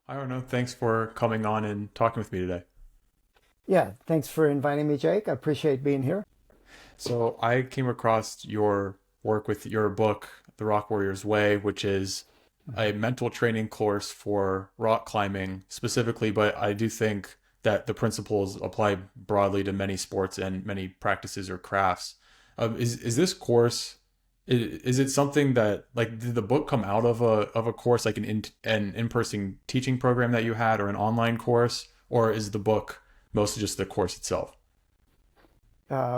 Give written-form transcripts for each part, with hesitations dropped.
Hi, Arno. Thanks for coming on and talking with me today. Yeah, thanks for inviting me, Jake. I appreciate being here. So, I came across your work with your book, The Rock Warrior's Way, which is a mental training course for rock climbing specifically, but I do think that the principles apply broadly to many sports and many practices or crafts. Is this course is it something that like did the book come out of a course like an in-person teaching program that you had or an online course, or is the book mostly just the course itself?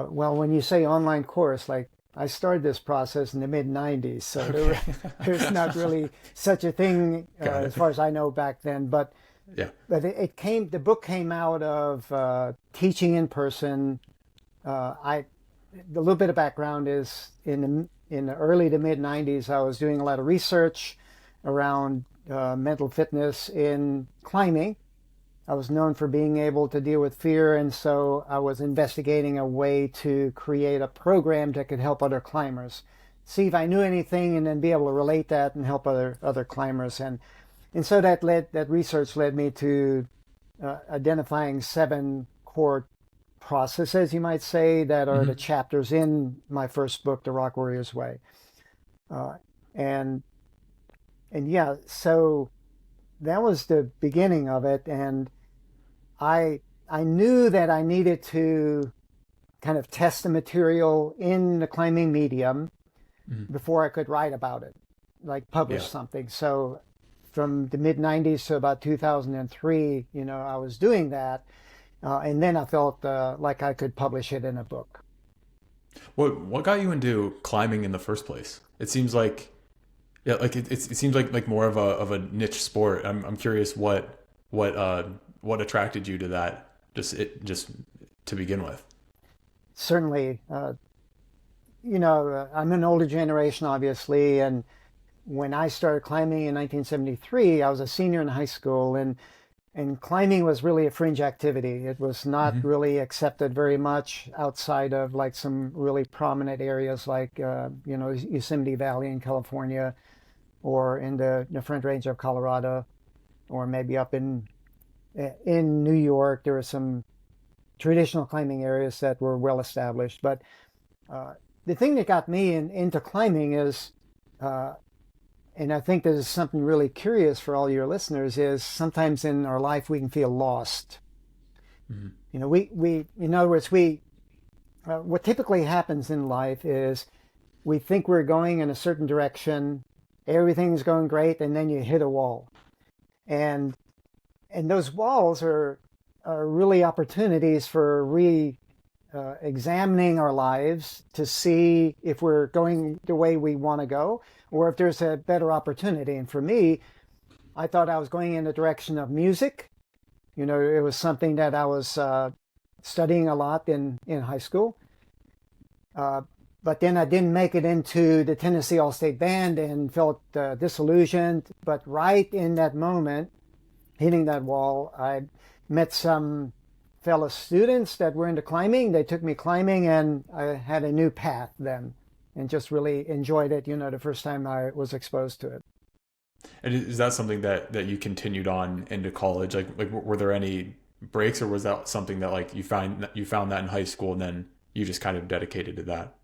Well, when you say online course, like I started this process in the mid 90s, so Okay. there's not really such a thing Got as it. far as I know back then. But Yeah. the book came out of teaching in person. I The little bit of background is in the early to mid 90s, I was doing a lot of research around mental fitness in climbing. I was known for being able to deal with fear, and so I was investigating a way to create a program that could help other climbers. See if I knew anything, and then be able to relate that and help other climbers. And so that research led me to identifying 7 core processes, you might say, that are the Hmm. chapters in my first book, The Rock Warrior's Way. Uh, and and yeah, so that was the beginning of it, and I I knew that I needed to kind of test the material in the climbing medium Hmm. before I could write about it, like publish Yeah. something. So from the mid 90s to about 2003, I was doing that. And then I felt like I could publish it in a book. What got you into climbing in the first place? It seems like yeah, like it seems like more of a niche sport. I'm curious what what attracted you to that just to begin with. Certainly, I'm an older generation, obviously. And when I started climbing in 1973, I was a senior in high school. And climbing was really a fringe activity. It was not Hmm. really accepted very much outside of like some really prominent areas like, Yosemite Valley in California or in the Front Range of Colorado or maybe up in New York. There were some traditional climbing areas that were well established. But uh, the thing that got me into climbing is, uh, and I think this is something really curious for all your listeners, is sometimes in our life we can feel lost. Hmm. We in other words, what typically happens in life is we think we're going in a certain direction, everything's going great, and then you hit a wall. And and those walls are really opportunities for examining our lives to see if we're going the way we want to go or if there's a better opportunity. And for me, I thought I was going in the direction of music. It was something that I was studying a lot in high school. Uh, but then I didn't make it into the Tennessee All-State Band and felt disillusioned. But right in that moment, hitting that wall, I met some fellow students that were into climbing. They took me climbing, and I had a new path then, and just really enjoyed it. The first time I was exposed to it. And is that something that you continued on into college? Like were there any breaks, or was that something that like you found that in high school and then you just kind of dedicated to that?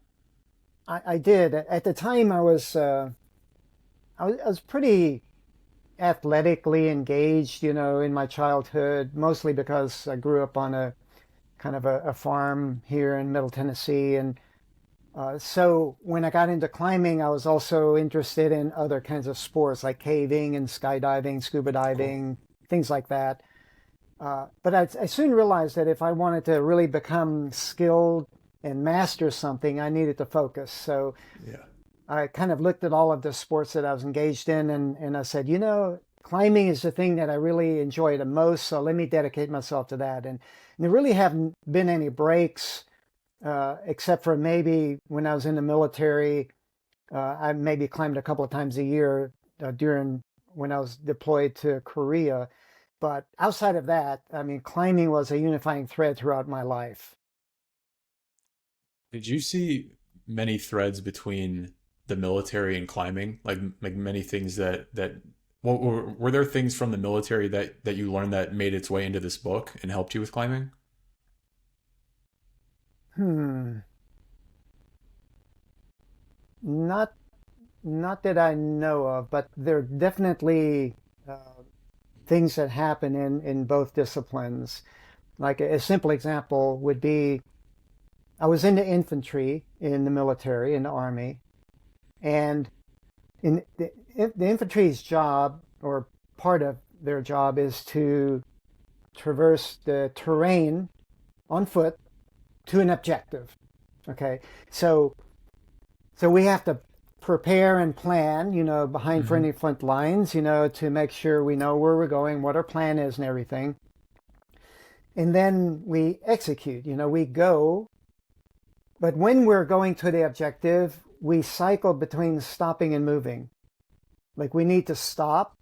I did at the time. I was pretty athletically engaged, in my childhood, mostly because I grew up on a kind of a farm here in Middle Tennessee. And so when I got into climbing, I was also interested in other kinds of sports like caving and skydiving, scuba Cool. diving, things like that. But I soon realized that if I wanted to really become skilled and master something, I needed to focus. So Yeah. I kind of looked at all of the sports that I was engaged in, and I said, climbing is the thing that I really enjoy the most. So let me dedicate myself to that. And there really haven't been any breaks, except for maybe when I was in the military. I maybe climbed a couple of times a year during when I was deployed to Korea. But outside of that, I mean, climbing was a unifying thread throughout my life. Did you see many threads between the military and climbing? Like many things that were there things from the military that you learned that made its way into this book and helped you with climbing? Hmm. Not not that I know of, but there are definitely things that happen in both disciplines. Like a simple example would be I was in the infantry in the military, in the army, and the infantry's job, or part of their job, is to traverse the terrain on foot to an objective. Okay, so we have to prepare and plan, behind Hmm. friendly front lines, to make sure we know where we're going, what our plan is, and everything. And then we execute. We go. But when we're going to the objective, we cycle between stopping and moving. Like we need to stop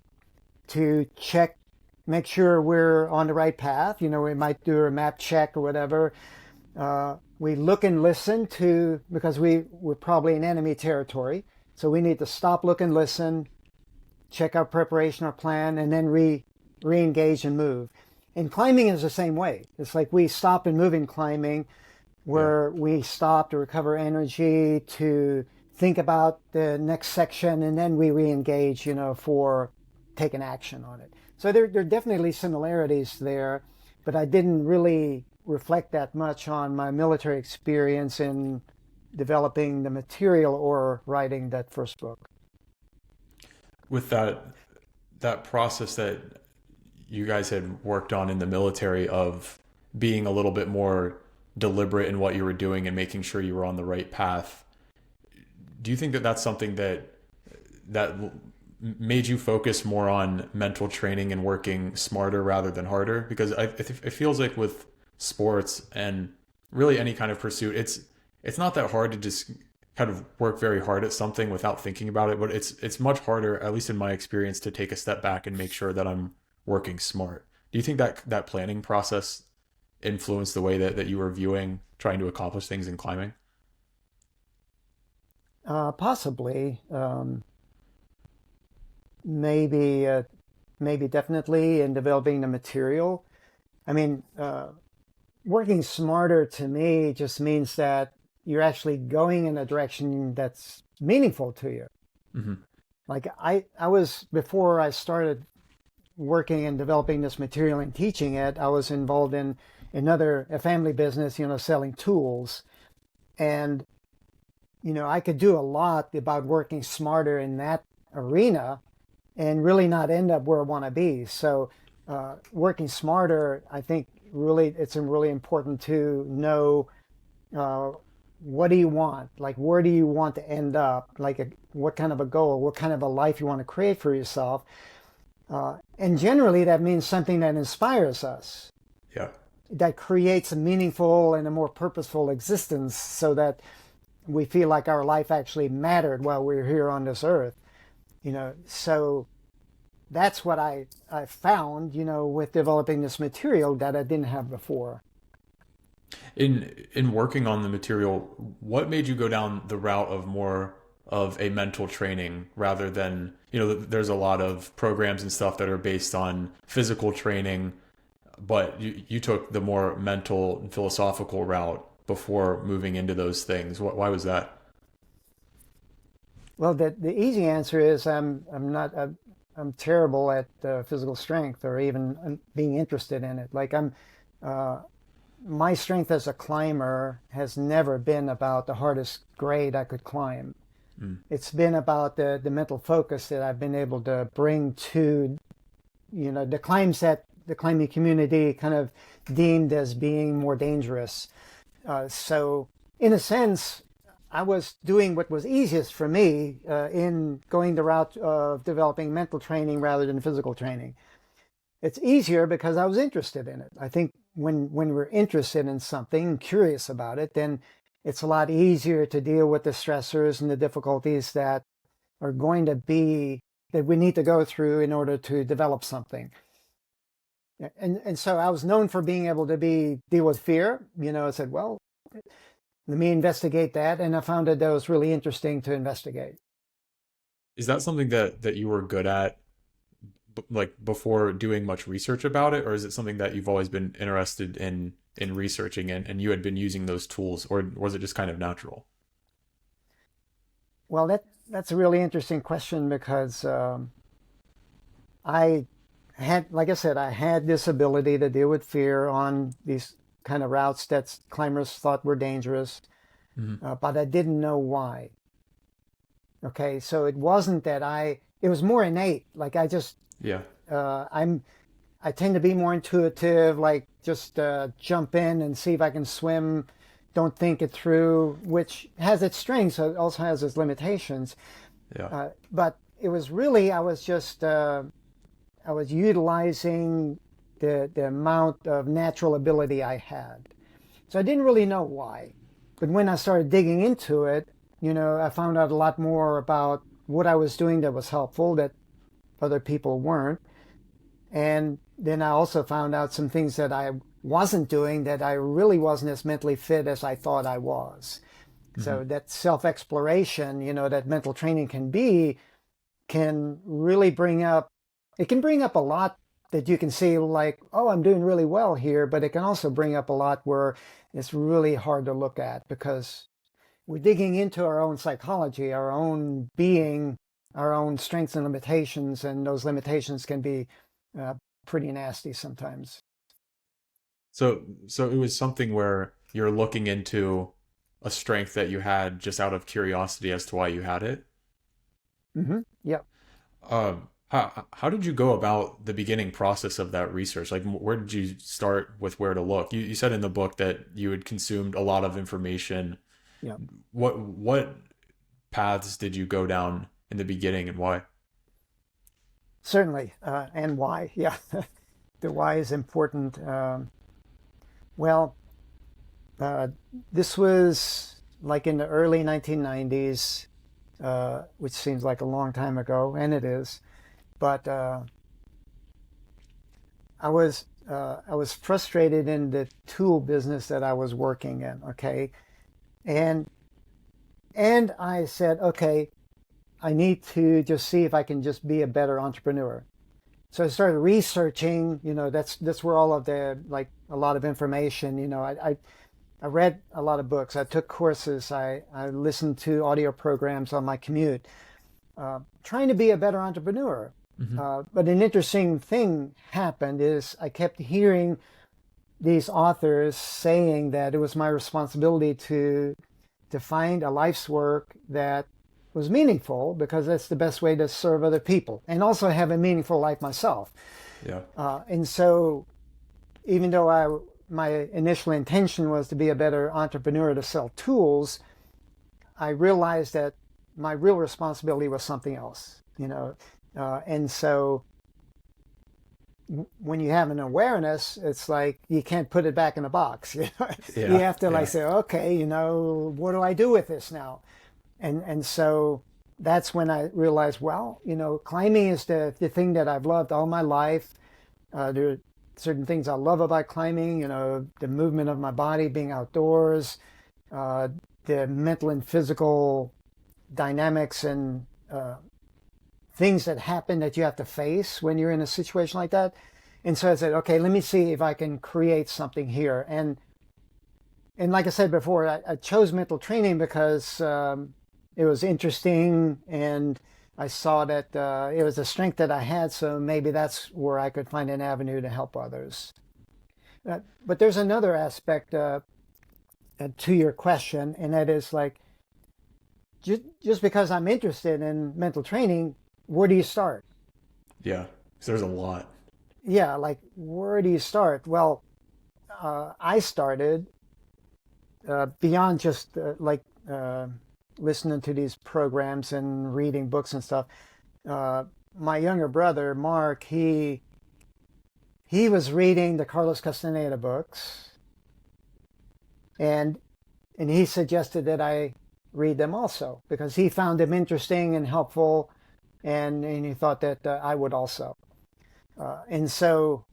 to check, make sure we're on the right path. We might do a map check or whatever. We look and listen to, because we're probably in enemy territory. So we need to stop, look, and listen, check our preparation, our plan, and then re-engage and move. And climbing is the same way. It's like we stop and move in climbing, Yeah. where we stop to recover energy, to think about the next section, and then we re-engage, for taking action on it. So there are definitely similarities there, but I didn't really reflect that much on my military experience in developing the material or writing that first book. With that process that you guys had worked on in the military of being a little bit more deliberate in what you were doing and making sure you were on the right path, do you think that that's something that made you focus more on mental training and working smarter rather than harder? Because it feels like with sports and really any kind of pursuit, it's not that hard to just kind of work very hard at something without thinking about it, but it's much harder, at least in my experience, to take a step back and make sure that I'm working smart. Do you think that planning process influenced the way that you were viewing trying to accomplish things in climbing? Possibly, maybe, maybe definitely in developing the material. I mean, working smarter to me just means that you're actually going in a direction that's meaningful to you. Hmm. Like I was, before I started working and developing this material and teaching it, I was involved in another a family business, selling tools. And, I could do a lot about working smarter in that arena and really not end up where I want to be. So, working smarter, I think really it's really important to know uh, what do you want? Like, where do you want to end up? Like, what kind of a goal, what kind of a life you want to create for yourself. And generally, that means something that inspires us, Yeah. that creates a meaningful and a more purposeful existence so that we feel like our life actually mattered while we we're here on this earth. So that's what I found, with developing this material that I didn't have before. In working on the material, what made you go down the route of more of a mental training rather than, there's a lot of programs and stuff that are based on physical training, but you took the more mental and philosophical route before moving into those things. Why was that? Well, the easy answer is I'm not I'm terrible at physical strength or even being interested in it. Like uh, my strength as a climber has never been about the hardest grade I could climb. Mm. It's been about the mental focus that I've been able to bring to, the climbs that the climbing community kind of deemed as being more dangerous. So, in a sense, I was doing what was easiest for me in going the route of developing mental training rather than physical training. It's easier because I was interested in it. I think when we're interested in something, curious about it, then it's a lot easier to deal with the stressors and the difficulties that are going to be that we need to go through in order to develop something. And so I was known for being able to deal with fear. I said, well, let me investigate that, and I found that was really interesting to investigate. Is that something that you were good at like before doing much research about it, or is it something that you've always been interested in researching and you had been using those tools, or was it just kind of natural? Well, that's a really interesting question because I had, like I said, I had this ability to deal with fear on these kind of routes that climbers thought were dangerous, Hmm. but I didn't know why. Okay, so it wasn't that it was more innate. Like I just, Yeah. uh, I'm, I tend to be more intuitive, like just jump in and see if I can swim, don't think it through, which has its strengths, so it also has its limitations. Yeah. But it was really, I was utilizing the amount of natural ability I had. So I didn't really know why. But when I started digging into it, I found out a lot more about what I was doing that was helpful that other people weren't. And then I also found out some things that I wasn't doing that I really wasn't as mentally fit as I thought I was. Hmm. So that self exploration, that mental training can be, can really it can bring up a lot that you can see like, oh, I'm doing really well here, but it can also bring up a lot where it's really hard to look at because we're digging into our own psychology, our own being, our own strengths and limitations, and those limitations can be uh, pretty nasty sometimes. So it was something where you're looking into a strength that you had just out of curiosity as to why you had it. Yep. How did you go about the beginning process of that research? Like, where did you start with where to look? You said in the book that you had consumed a lot of information. Yep. What paths did you go down in the beginning and why? Certainly. And why? Yeah. The why is important. Well, uh, this was like in the early 1990s, which seems like a long time ago, and it is. But I was frustrated in the tool business that I was working in. Okay, and I said, okay, I need to just see if I can just be a better entrepreneur. So I started researching. That's where all of the like a lot of information. I read a lot of books. I took courses. I listened to audio programs on my commute, trying to be a better entrepreneur. Hmm. But an interesting thing happened is I kept hearing these authors saying that it was my responsibility to find a life's work that was meaningful because that's the best way to serve other people and also have a meaningful life myself. Yeah. And so even though my initial intention was to be a better entrepreneur to sell tools, I realized that my real responsibility was something else. And so when you have an awareness, it's like you can't put it back in a box. You Yeah. have to like Yeah. say, okay, what do I do with this now? And so that's when I realized, well, climbing is the thing that I've loved all my life. There are certain things I love about climbing, the movement of my body, being outdoors, uh, the mental and physical dynamics and things that happen that you have to face when you're in a situation like that. And so I said, okay, let me see if I can create something here. And like I said before, I chose mental training because it was interesting and I saw that it was a strength that I had. So maybe that's where I could find an avenue to help others. But there's another aspect to your question, and that is like just because I'm interested in mental training, where do you start? Yeah. 'Cause there's a lot. Yeah, like where do you start? Well, I started beyond just listening to these programs and reading books and stuff. Uh, my younger brother Mark, he was reading the Carlos Castaneda books, and he suggested that I read them also because he found them interesting and helpful, and he thought that I would also. And so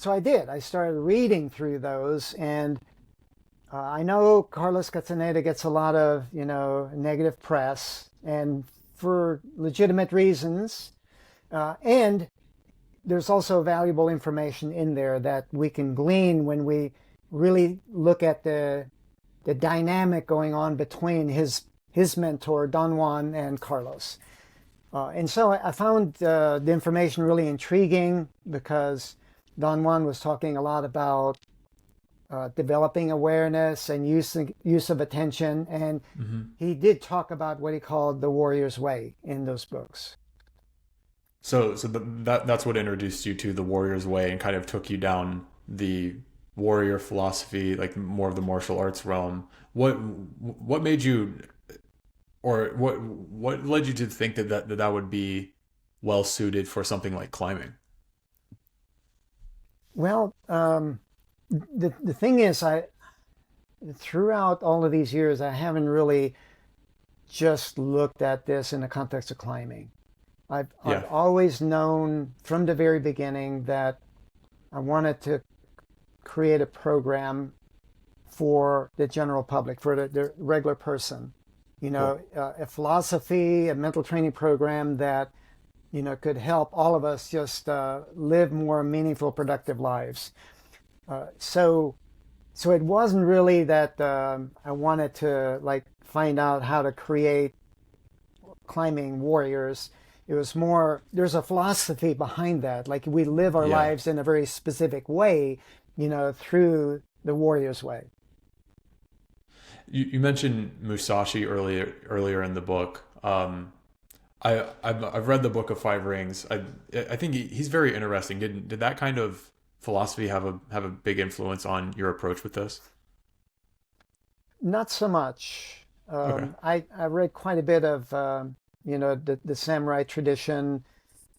I did. I started reading through those, and I know Carlos Castaneda gets a lot of negative press, and for legitimate reasons. And there's also valuable information in there that we can glean when we really look at the dynamic going on between his mentor Don Juan and Carlos. And so I found the information really intriguing because Don Juan was talking a lot about developing awareness and use of attention, and Hmm. he did talk about what he called the warrior's way in those books. That's what introduced you to the warrior's way and kind of took you down the warrior philosophy, like more of the martial arts realm. What made you, or what led you to think that would be well suited for something like climbing? Well, the thing is, I throughout all of these years, I haven't really just looked at this in the context of climbing. I've Yeah, always known from the very beginning that I wanted to create a program for the general public, for the regular person. cool. A philosophy, a mental training program that could help all of us just live more meaningful, productive lives. So so it wasn't really that I wanted to like find out how to create climbing warriors. It was more there's a philosophy behind that. Like we live our Yeah. lives in a very specific way, through the warrior's way. You mentioned Musashi earlier in the book. I've read the Book of Five Rings. I think he's very interesting. Did that kind of philosophy have a big influence on your approach with this? Not so much. Okay. I read quite a bit of the samurai tradition,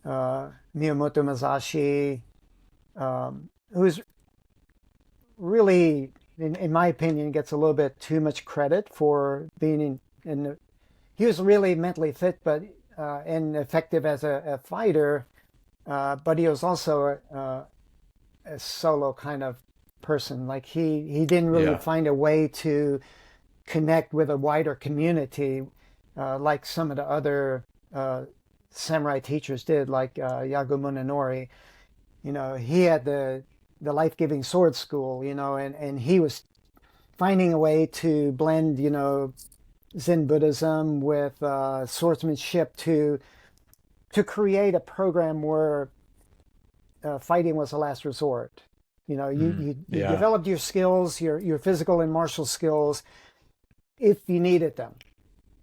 Miyamoto Musashi, who's really, in my opinion, gets a little bit too much credit for being he was really mentally fit, but and effective as a fighter, but he was also a solo kind of person. Like he didn't really Yeah. find a way to connect with a wider community like some of the other samurai teachers did, like Yago Munenori. He had the life-giving sword school, and he was finding a way to blend, Zen Buddhism with swordsmanship to create a program where fighting was a last resort. You Yeah. developed your skills, your physical and martial skills, if you needed them.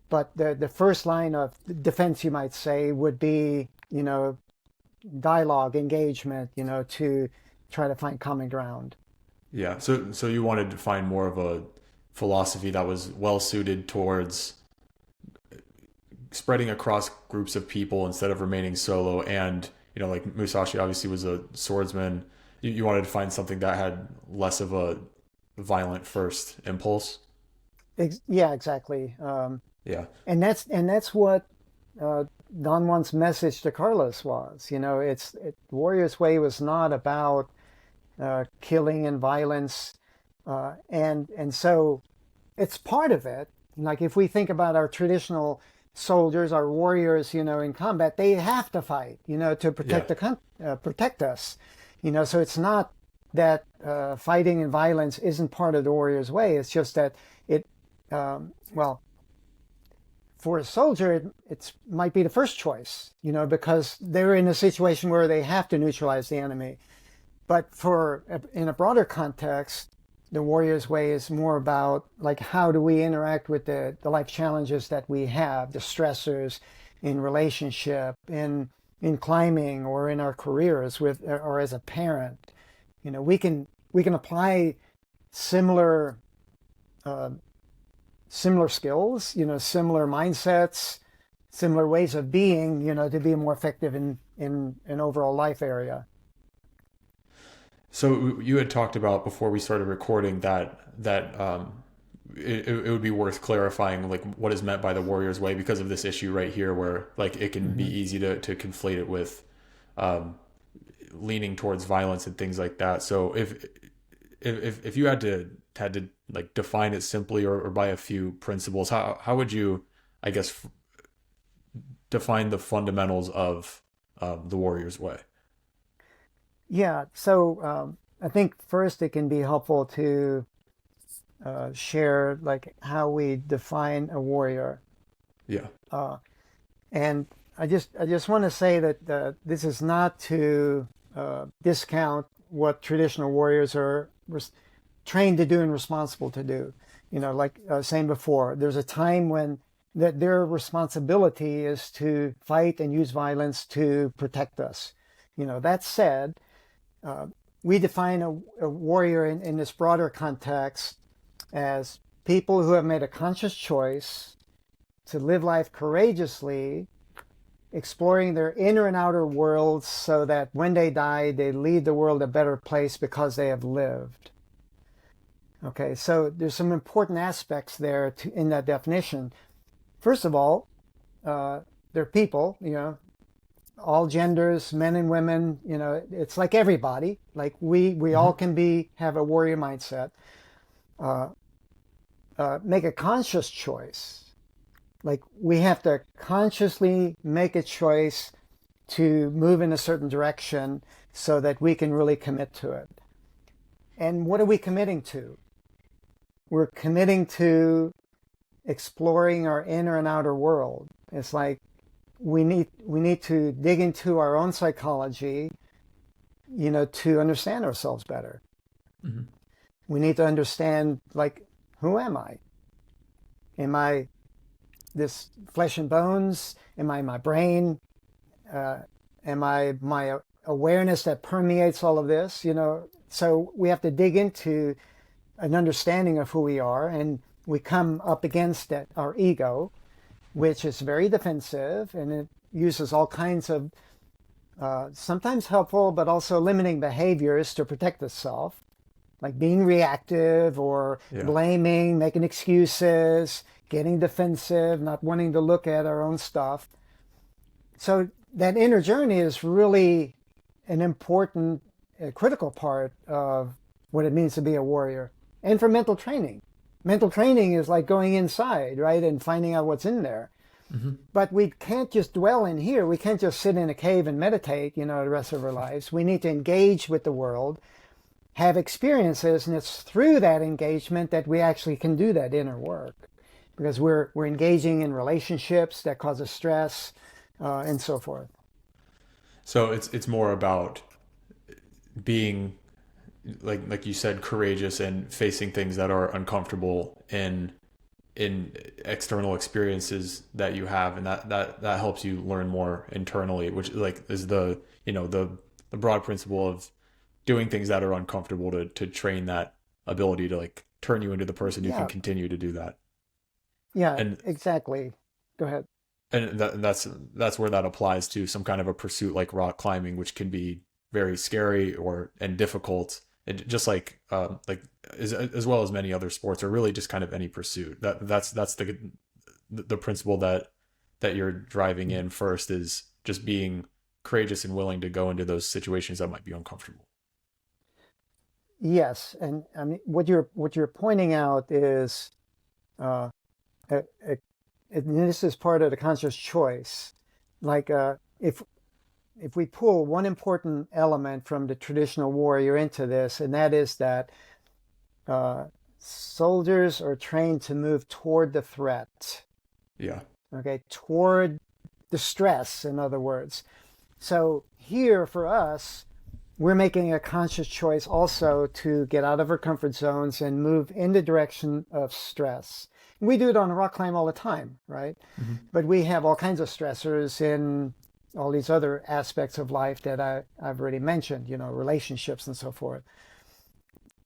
But the first line of defense, you might say, would be, dialogue, engagement, to try to find common ground. Yeah. So you wanted to find more of a philosophy that was well suited towards spreading across groups of people instead of remaining solo. And like Musashi obviously was a swordsman. You wanted to find something that had less of a violent first impulse. Yeah, exactly. Yeah. And that's what uh, Don Juan's message to Carlos was. Warrior's Way was not about killing and violence, and so it's part of it. Like if we think about our traditional soldiers, our warriors, in combat, they have to fight, to Yeah. protect us. So it's not that fighting and violence isn't part of the warrior's way. It's just that it, well, for a soldier, it might be the first choice, because they're in a situation where they have to neutralize the enemy. But in a broader context, the warrior's way is more about like how do we interact with the life challenges that we have, the stressors in relationship, in climbing, or in our careers or as a parent. We can apply similar uh, similar skills, similar mindsets, similar ways of being, to be more effective in an overall life area. So you had talked about before we started recording that it would be worth clarifying like what is meant by the warrior's way because of this issue right here where like it can be Hmm. easy to conflate it with um, leaning towards violence and things like that. So if you had to like define it simply or by a few principles, how would you I guess define the fundamentals of the warrior's way? Yeah. So I think first it can be helpful to share like how we define a warrior. Yeah. Uh, and I just want to say that this is not to discount what traditional warriors are trained to do and responsible to do. Like I was saying before, there's a time when that their responsibility is to fight and use violence to protect us. That said, uh, we define a warrior in this broader context as people who have made a conscious choice to live life courageously, exploring their inner and outer worlds so that when they die, they leave the world a better place because they have lived. Okay, so there's some important aspects there in that definition. First of all, they're people, all genders, men and women, it's like everybody. Like we all Hmm. can have a warrior mindset. Uh, make a conscious choice. Like we have to consciously make a choice to move in a certain direction so that we can really commit to it. And what are we committing to? We're committing to exploring our inner and outer world. It's like we need to dig into our own psychology, to understand ourselves better. Hmm. We need to understand, like, who am I? Am I this flesh and bones? Am I my brain? Uh, am I my awareness that permeates all of this? So we have to dig into an understanding of who we are, and we come up against that, our ego, which is very defensive, and it uses all kinds of sometimes helpful but also limiting behaviors to protect itself, like being reactive or Yeah. blaming, making excuses, getting defensive, not wanting to look at our own stuff. So that inner journey is really an important, critical part of what it means to be a warrior. And for mental training. Mental training is like going inside, right, and finding out what's in there. Hmm. But we can't just dwell in here. We can't just sit in a cave and meditate, the rest of our lives. We need to engage with the world, have experiences, and it's through that engagement that we actually can do that inner work. Because we're engaging in relationships that causes stress, and so forth. So it's more about being like you said, courageous and facing things that are uncomfortable in external experiences that you have, and that helps you learn more internally, which like is the broad principle of doing things that are uncomfortable to train that ability to like turn you into the person who can Yeah, continue to do that. yeah, and exactly. Go ahead. that's where that applies to some kind of a pursuit like rock climbing, which can be very scary or and difficult, and just like as well as many other sports, or really just kind of any pursuit. That's the principle that you're driving in first, is just being courageous and willing to go into those situations that might be uncomfortable. Yes, and I mean what you're pointing out is uh, a, a, and this is part of the conscious choice. Like if we pull one important element from the traditional warrior into this, and that is that uh, soldiers are trained to move toward the threat, Yeah. okay, toward the stress, in other words. So here for us, we're making a conscious choice also to get out of our comfort zones and move in the direction of stress. We do it on a rock climb all the time, right? Hmm. But we have all kinds of stressors in all these other aspects of life that I've already mentioned, relationships and so forth.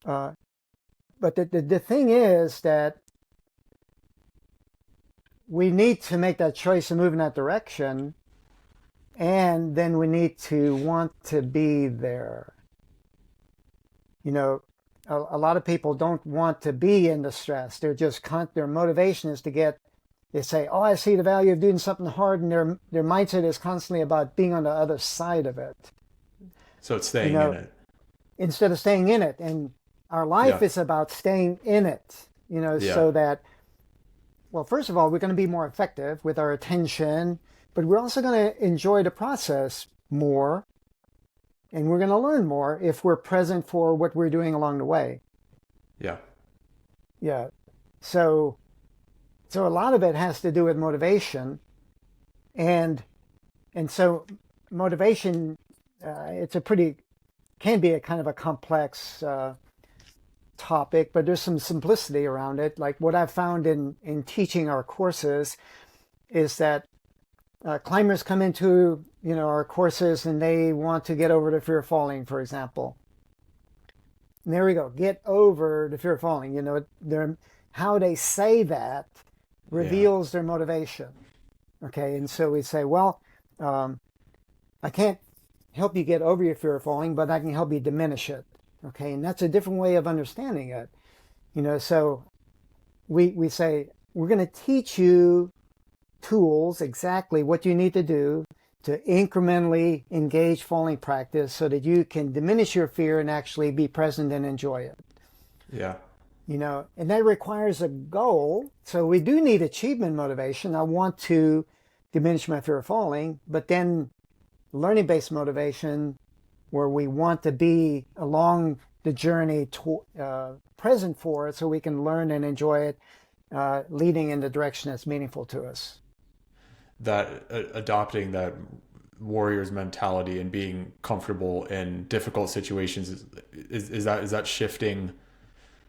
Uh, but the thing is that we need to make that choice and move in that direction. And then we need to want to be there. You know, a lot of people don't want to be in the stress. Their motivation is to get, they say, oh, I see the value of doing something hard. And their mindset is constantly about being on the other side of it, So it's you staying in know, it. instead of staying in it. And our life Yeah. is about staying in it, Yeah. so that, well, first of all, we're going to be more effective with our attention, but we're also going to enjoy the process more. And we're going to learn more if we're present for what we're doing along the way. Yeah. Yeah. So, so a lot of it has to do with motivation, and so motivation, it's a pretty can be a kind of a complex topic, but there's some simplicity around it. Like what I've found in teaching our courses is that climbers come into our courses and they want to get over the fear of falling, for example. And there we go, get over the fear of falling. How they say that Yeah. reveals their motivation. Okay, and so we say, well, I can't help you get over your fear of falling, but I can help you diminish it. Okay, and that's a different way of understanding it. So we say, we're going to teach you tools, exactly what you need to do to incrementally engage falling practice so that you can diminish your fear and actually be present and enjoy it. Yeah. And that requires a goal. So we do need achievement motivation. I want to diminish my fear of falling, but then learning-based motivation, where we want to be along the journey present for it so we can learn and enjoy it, leading in the direction that's meaningful to us. That adopting that warrior's mentality and being comfortable in difficult situations is that shifting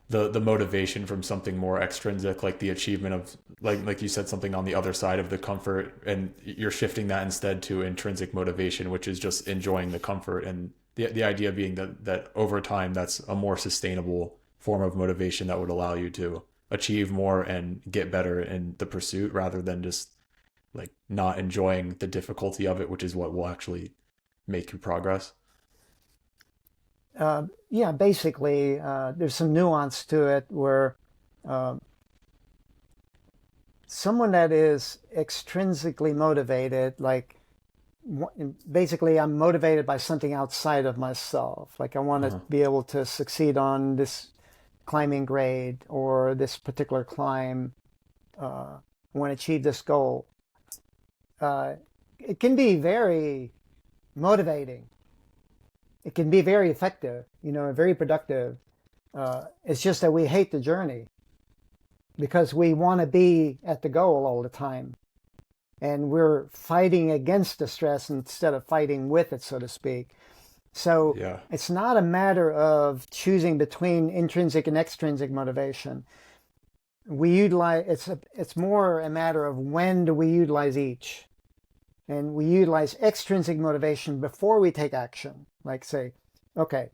the motivation from something more extrinsic, like the achievement of, like you said, something on the other side of the comfort, and you're shifting that instead to intrinsic motivation, which is just enjoying the comfort, and the idea being that over time that's a more sustainable form of motivation that would allow you to achieve more and get better in the pursuit, rather than just like not enjoying the difficulty of it, which is what will actually make you progress. Yeah, basically, there's some nuance to it where uh, someone that is extrinsically motivated, like basically I'm motivated by something outside of myself. Like I want to Uh-huh. be able to succeed on this climbing grade or this particular climb. I want to achieve this goal. Uh, it can be very motivating. It can be very effective, very productive. It's just that we hate the journey because we want to be at the goal all the time. And we're fighting against the stress instead of fighting with it, so to speak. So Yeah. it's not a matter of choosing between intrinsic and extrinsic motivation. We utilize it's more a matter of when do we utilize each. And we utilize extrinsic motivation before we take action. Like say, okay,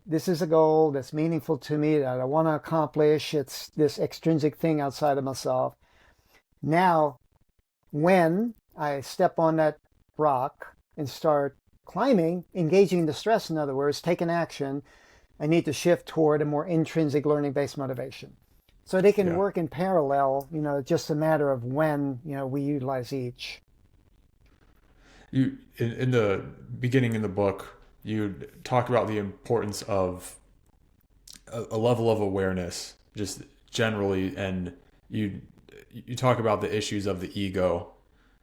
this is a goal that's meaningful to me that I want to accomplish. It's this extrinsic thing outside of myself. Now, when I step on that rock and start climbing, engaging the stress, in other words, taking action, I need to shift toward a more intrinsic learning-based motivation. So they can Yeah. work in parallel, just a matter of when, we utilize each. You in the beginning in the book, you talk about the importance of a level of awareness, just generally, and you you talk about the issues of the ego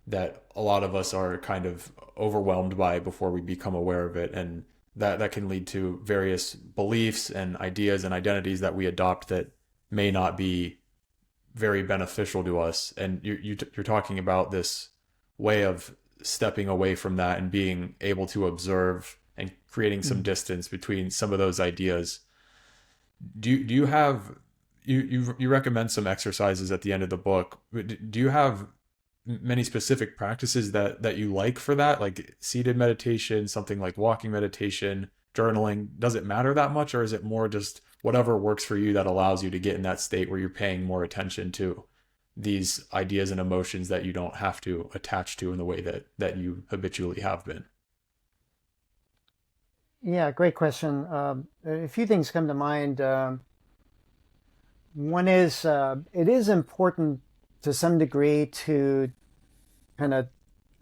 that a lot of us are kind of overwhelmed by before we become aware of it, and that can lead to various beliefs and ideas and identities that we adopt that may not be very beneficial to us. And you're talking about this way of stepping away from that and being able to observe and creating some Mm. distance between some of those ideas. Do you have you recommend some exercises at the end of the book? Do you have many specific practices that you like for that, like seated meditation, something like walking meditation, journaling? Does it matter that much, or is it more just whatever works for you that allows you to get in that state where you're paying more attention to these ideas and emotions that you don't have to attach to in the way that you habitually have been? Yeah, great question. A few things come to mind. One is it is important to some degree to kind of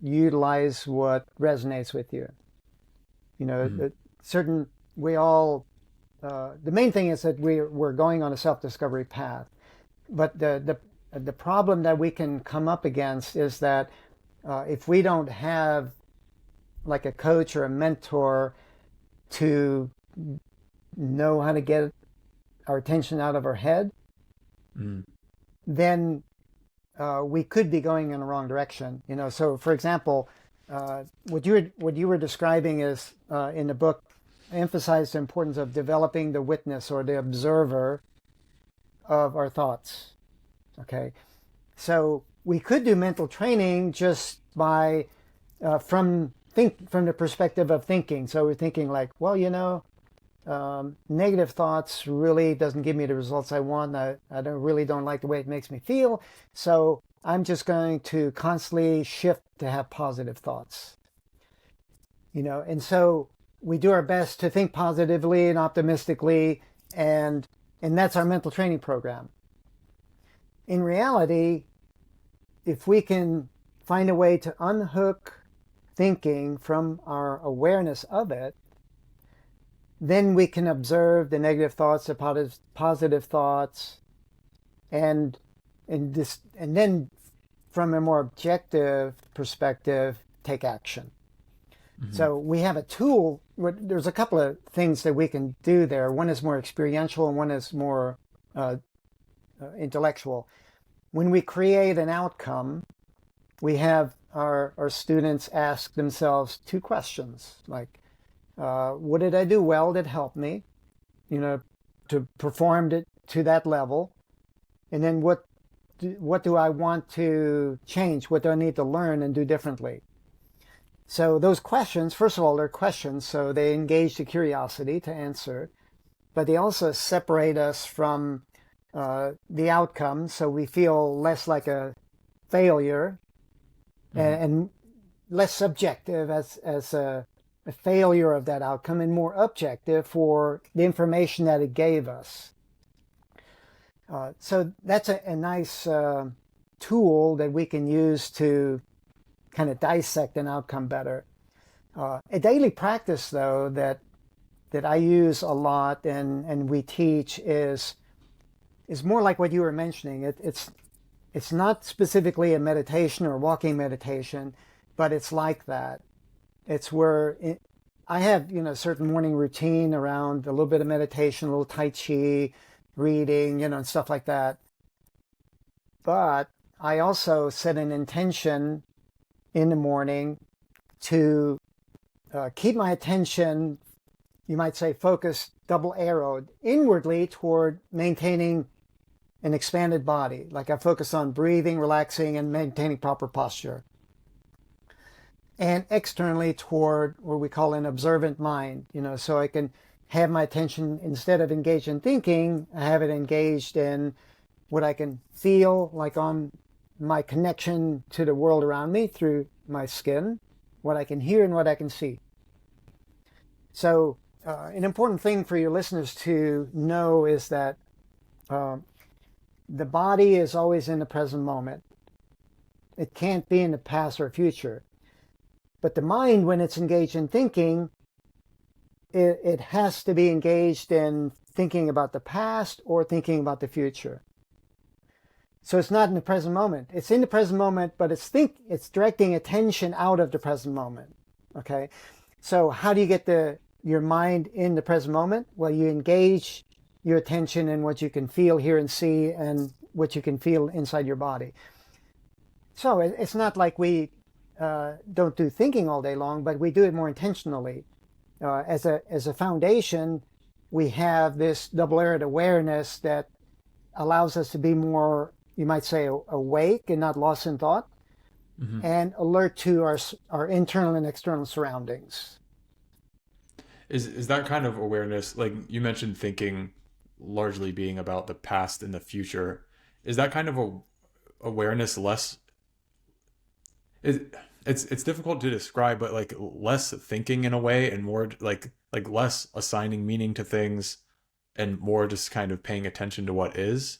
utilize what resonates with you. Mm-hmm. Certain we all. The main thing is that we're going on a self-discovery path, but the problem that we can come up against is that if we don't have like a coach or a mentor to know how to get our attention out of our head, Mm. then we could be going in the wrong direction. So for example, what you were describing is in the book emphasized the importance of developing the witness or the observer of our thoughts. Okay, so we could do mental training just by from the perspective of thinking. So we're thinking like, well, negative thoughts really doesn't give me the results I want. I really don't like the way it makes me feel. So I'm just going to constantly shift to have positive thoughts. And so we do our best to think positively and optimistically, and that's our mental training program. In reality, if we can find a way to unhook thinking from our awareness of it, then we can observe the negative thoughts, the positive thoughts, and then from a more objective perspective, take action. Mm-hmm. So we have a tool. There's a couple of things that we can do there. One is more experiential and one is more intellectual. When we create an outcome, we have our students ask themselves two questions, like, what did I do well that helped me, to perform it to that level? And then what do I want to change? What do I need to learn and do differently? So those questions, first of all, they're questions, so they engage the curiosity to answer, but they also separate us from the outcome, so we feel less like a failure, mm-hmm. and less subjective as a failure of that outcome, and more objective for the information that it gave us. So that's a nice tool that we can use to kind of dissect an outcome better. A daily practice, though, that I use a lot and we teach is more like what you were mentioning. It's not specifically a meditation or walking meditation, but it's like that. It's where I have, a certain morning routine around a little bit of meditation, a little Tai Chi, reading, and stuff like that. But I also set an intention in the morning to keep my attention, you might say, focused, double arrowed inwardly toward maintaining an expanded body. Like I focus on breathing, relaxing, and maintaining proper posture. And externally toward what we call an observant mind, so I can have my attention, instead of engaged in thinking, I have it engaged in what I can feel, like on my connection to the world around me through my skin, what I can hear and what I can see. So an important thing for your listeners to know is that the body is always in the present moment. It can't be in the past or future. But the mind, when it's engaged in thinking, it has to be engaged in thinking about the past or thinking about the future. So it's not in the present moment. It's in the present moment, but it's directing attention out of the present moment. Okay? So how do you get your mind in the present moment? Well, you engage your attention in what you can feel, hear, and see, and what you can feel inside your body. So it's not like we don't do thinking all day long, but we do it more intentionally. As a foundation, we have this double-arrowed awareness that allows us to be more, you might say, awake and not lost in thought, mm-hmm. and alert to our internal and external surroundings. Is that kind of awareness, like you mentioned thinking largely being about the past and the future, is that kind of awareness less, it's difficult to describe, but like less thinking in a way and more like less assigning meaning to things and more just kind of paying attention to what is?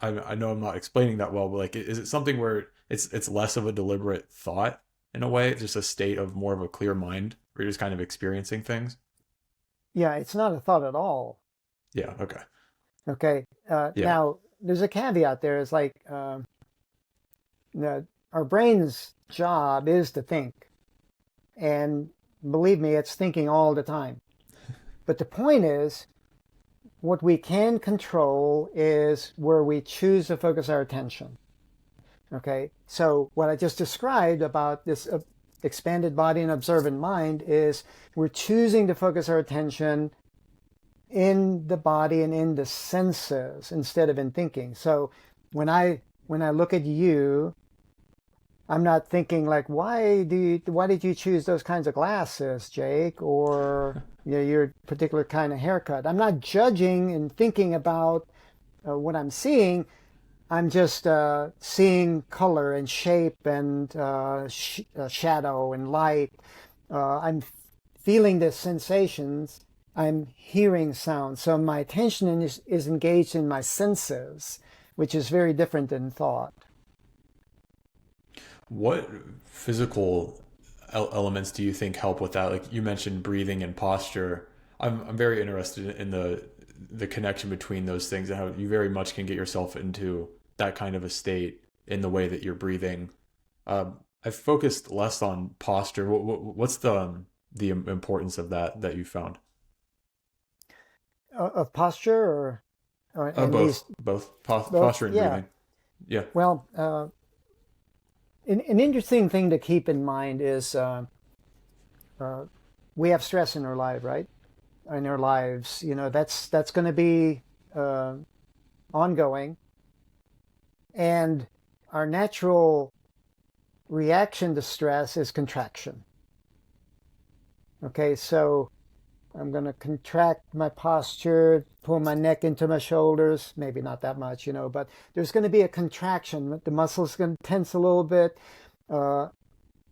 I know I'm not explaining that well, but like, is it something where it's less of a deliberate thought in a way, just a state of more of a clear mind where you're just kind of experiencing things? Yeah, it's not a thought at all. Yeah. Okay. Okay. Yeah. Now, there's a caveat there. It's like our brain's job is to think. And believe me, it's thinking all the time. But the point is, what we can control is where we choose to focus our attention. Okay, so what I just described about this expanded body and observant mind is we're choosing to focus our attention in the body and in the senses instead of in thinking. So when I look at you, I'm not thinking like, why did you choose those kinds of glasses, Jake, or your particular kind of haircut? I'm not judging and thinking about what I'm seeing. I'm just seeing color and shape and shadow and light. I'm feeling the sensations. I'm hearing sound. So my attention is engaged in my senses, which is very different than thought. What physical elements do you think help with that? Like you mentioned breathing and posture. I'm very interested in the connection between those things and how you very much can get yourself into that kind of a state in the way that you're breathing. I've focused less on posture. What's the importance of that you found? Of posture or and Both, these both, posture and yeah. breathing. Yeah, Well, an interesting thing to keep in mind is uh, we have stress in our life, right? In our lives, that's going to be uh, ongoing, and our natural reaction to stress is contraction. Okay, so I'm going to contract my posture, pull my neck into my shoulders, maybe not that much, but there's going to be a contraction. The muscles going to tense a little bit. Uh,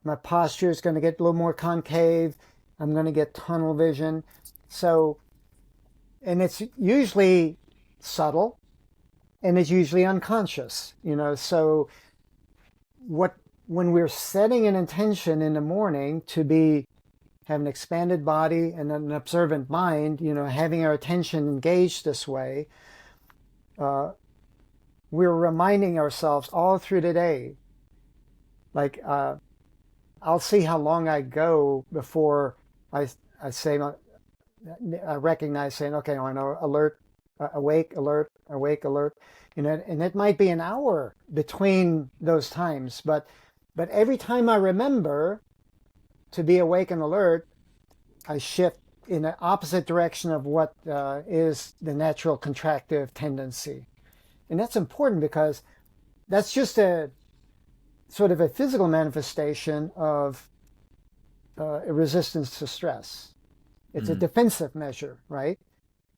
my posture is going to get a little more concave. I'm going to get tunnel vision. So, and it's usually subtle and it's usually unconscious, So, what when we're setting an intention in the morning to be have an expanded body and an observant mind, having our attention engaged this way, uh, we're reminding ourselves all through the day, like I'll see how long I go before I, I say, I recognize saying, okay, I know alert, awake, alert, awake, alert, and it might be an hour between those times, but every time I remember to be awake and alert, I shift in the opposite direction of what is the natural contractive tendency. And that's important because that's just a sort of a physical manifestation of a resistance to stress. It's a mm, defensive measure, right?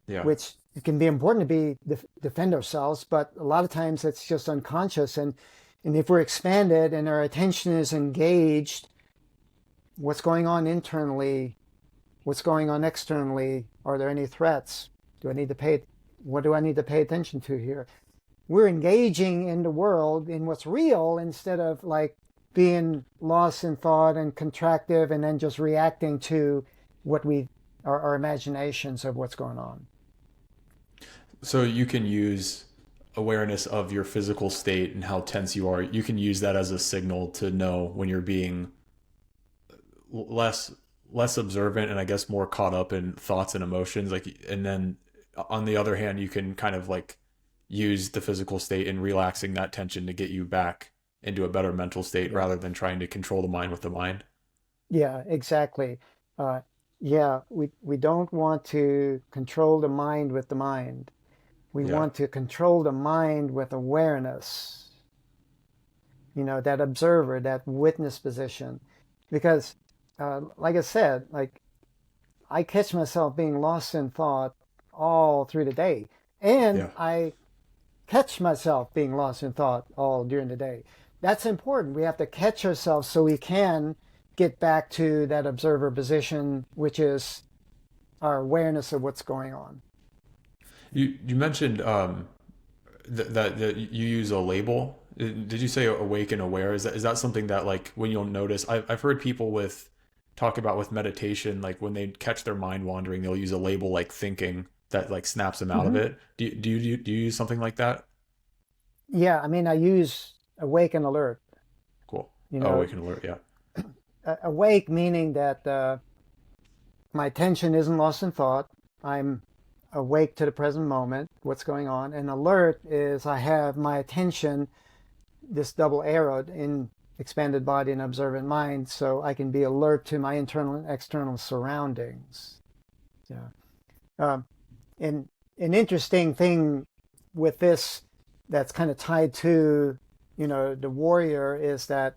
yeah. Which it can be important to defend ourselves, but a lot of times it's just unconscious. And if we're expanded and our attention is engaged, what's going on internally, what's going on externally, are there any threats? What do I need to pay attention to here? We're engaging in the world, in what's real, instead of like being lost in thought and contractive and then just reacting to what our imaginations of what's going on. So you can use awareness of your physical state and how tense you are. You can use that as a signal to know when you're being less less observant and I guess more caught up in thoughts and emotions. Like, and then on the other hand, you can kind of like use the physical state and relaxing that tension to get you back into a better mental state Yeah. rather than trying to control the mind with the mind. Yeah, exactly. Uh, yeah, we don't want to control the mind with the mind. We Yeah. want to control the mind with awareness, that observer, that witness position. Because, like I said, like I catch myself being lost in thought all through the day. And Yeah. I catch myself being lost in thought all during the day. That's important. We have to catch ourselves so we can get back to that observer position, which is our awareness of what's going on. You mentioned that you use a label. Did you say awake and aware? Is that something that like when you'll notice? I've heard people with talk about with meditation, like when they catch their mind wandering, they'll use a label like thinking that like snaps them out of Hmm. it. Do you use something like that? Yeah, I mean, I use awake and alert. Cool. You Oh, know, awake and alert. Yeah. awake meaning that my attention isn't lost in thought. I'm awake to the present moment, what's going on. And alert is I have my attention, this double arrowed in expanded body and observant mind, so I can be alert to my internal and external surroundings. Yeah. Um, and an interesting thing with this that's kind of tied to, the warrior is that,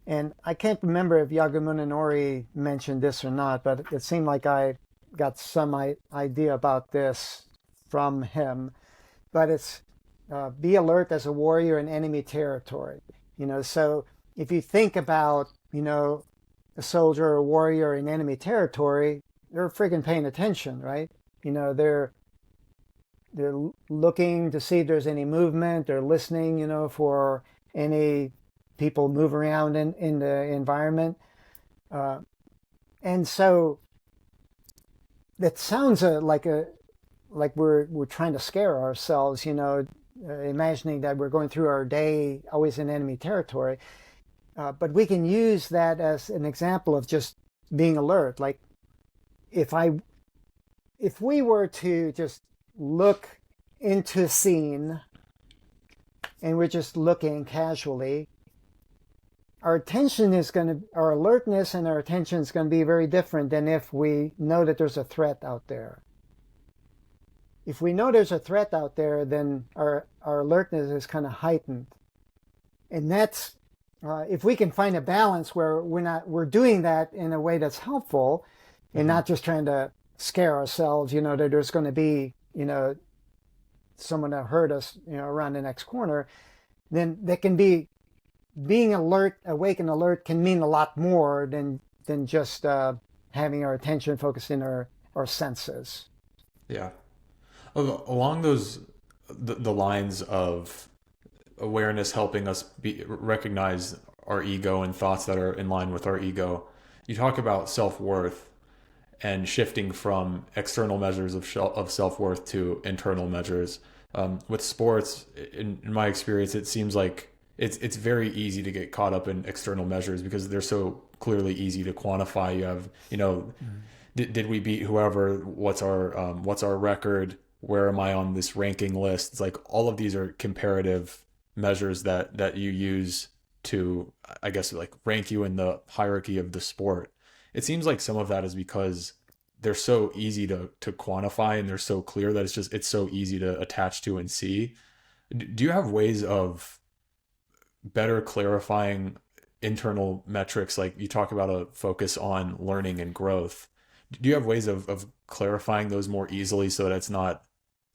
and I can't remember if Yagamuna Nori mentioned this or not, but it seemed like I got some idea about this from him. But it's be alert as a warrior in enemy territory. So if you think about, a soldier or a warrior in enemy territory, they're freaking paying attention, right? They're looking to see if there's any movement. They're listening, for any people move around in the environment. And so that sounds like we're trying to scare ourselves, imagining that we're going through our day always in enemy territory. But we can use that as an example of just being alert. Like if we were to just look into a scene and we're just looking casually, our alertness and our attention is going to be very different than if we know that there's a threat out there. If we know there's a threat out there, then our alertness is kind of heightened. And that's, if we can find a balance where we're doing that in a way that's helpful and not just trying to scare ourselves, that there's going to be, someone that hurt us, around the next corner, then that can be, being alert, awake and alert can mean a lot more than just having our attention focused in our senses. Yeah. Along the lines of awareness helping us recognize our ego and thoughts that are in line with our ego, you talk about self-worth and shifting from external measures of self-worth to internal measures. With sports, in my experience, it seems like it's very easy to get caught up in external measures because they're so clearly easy to quantify. You have, did we beat whoever? What's our record? Where am I on this ranking list? It's like all of these are comparative measures that you use to, I guess, like rank you in the hierarchy of the sport. It seems like some of that is because they're so easy to quantify and they're so clear that it's so easy to attach to and see. Do you have ways of better clarifying internal metrics? Like you talk about a focus on learning and growth. Do you have ways of clarifying those more easily so that it's not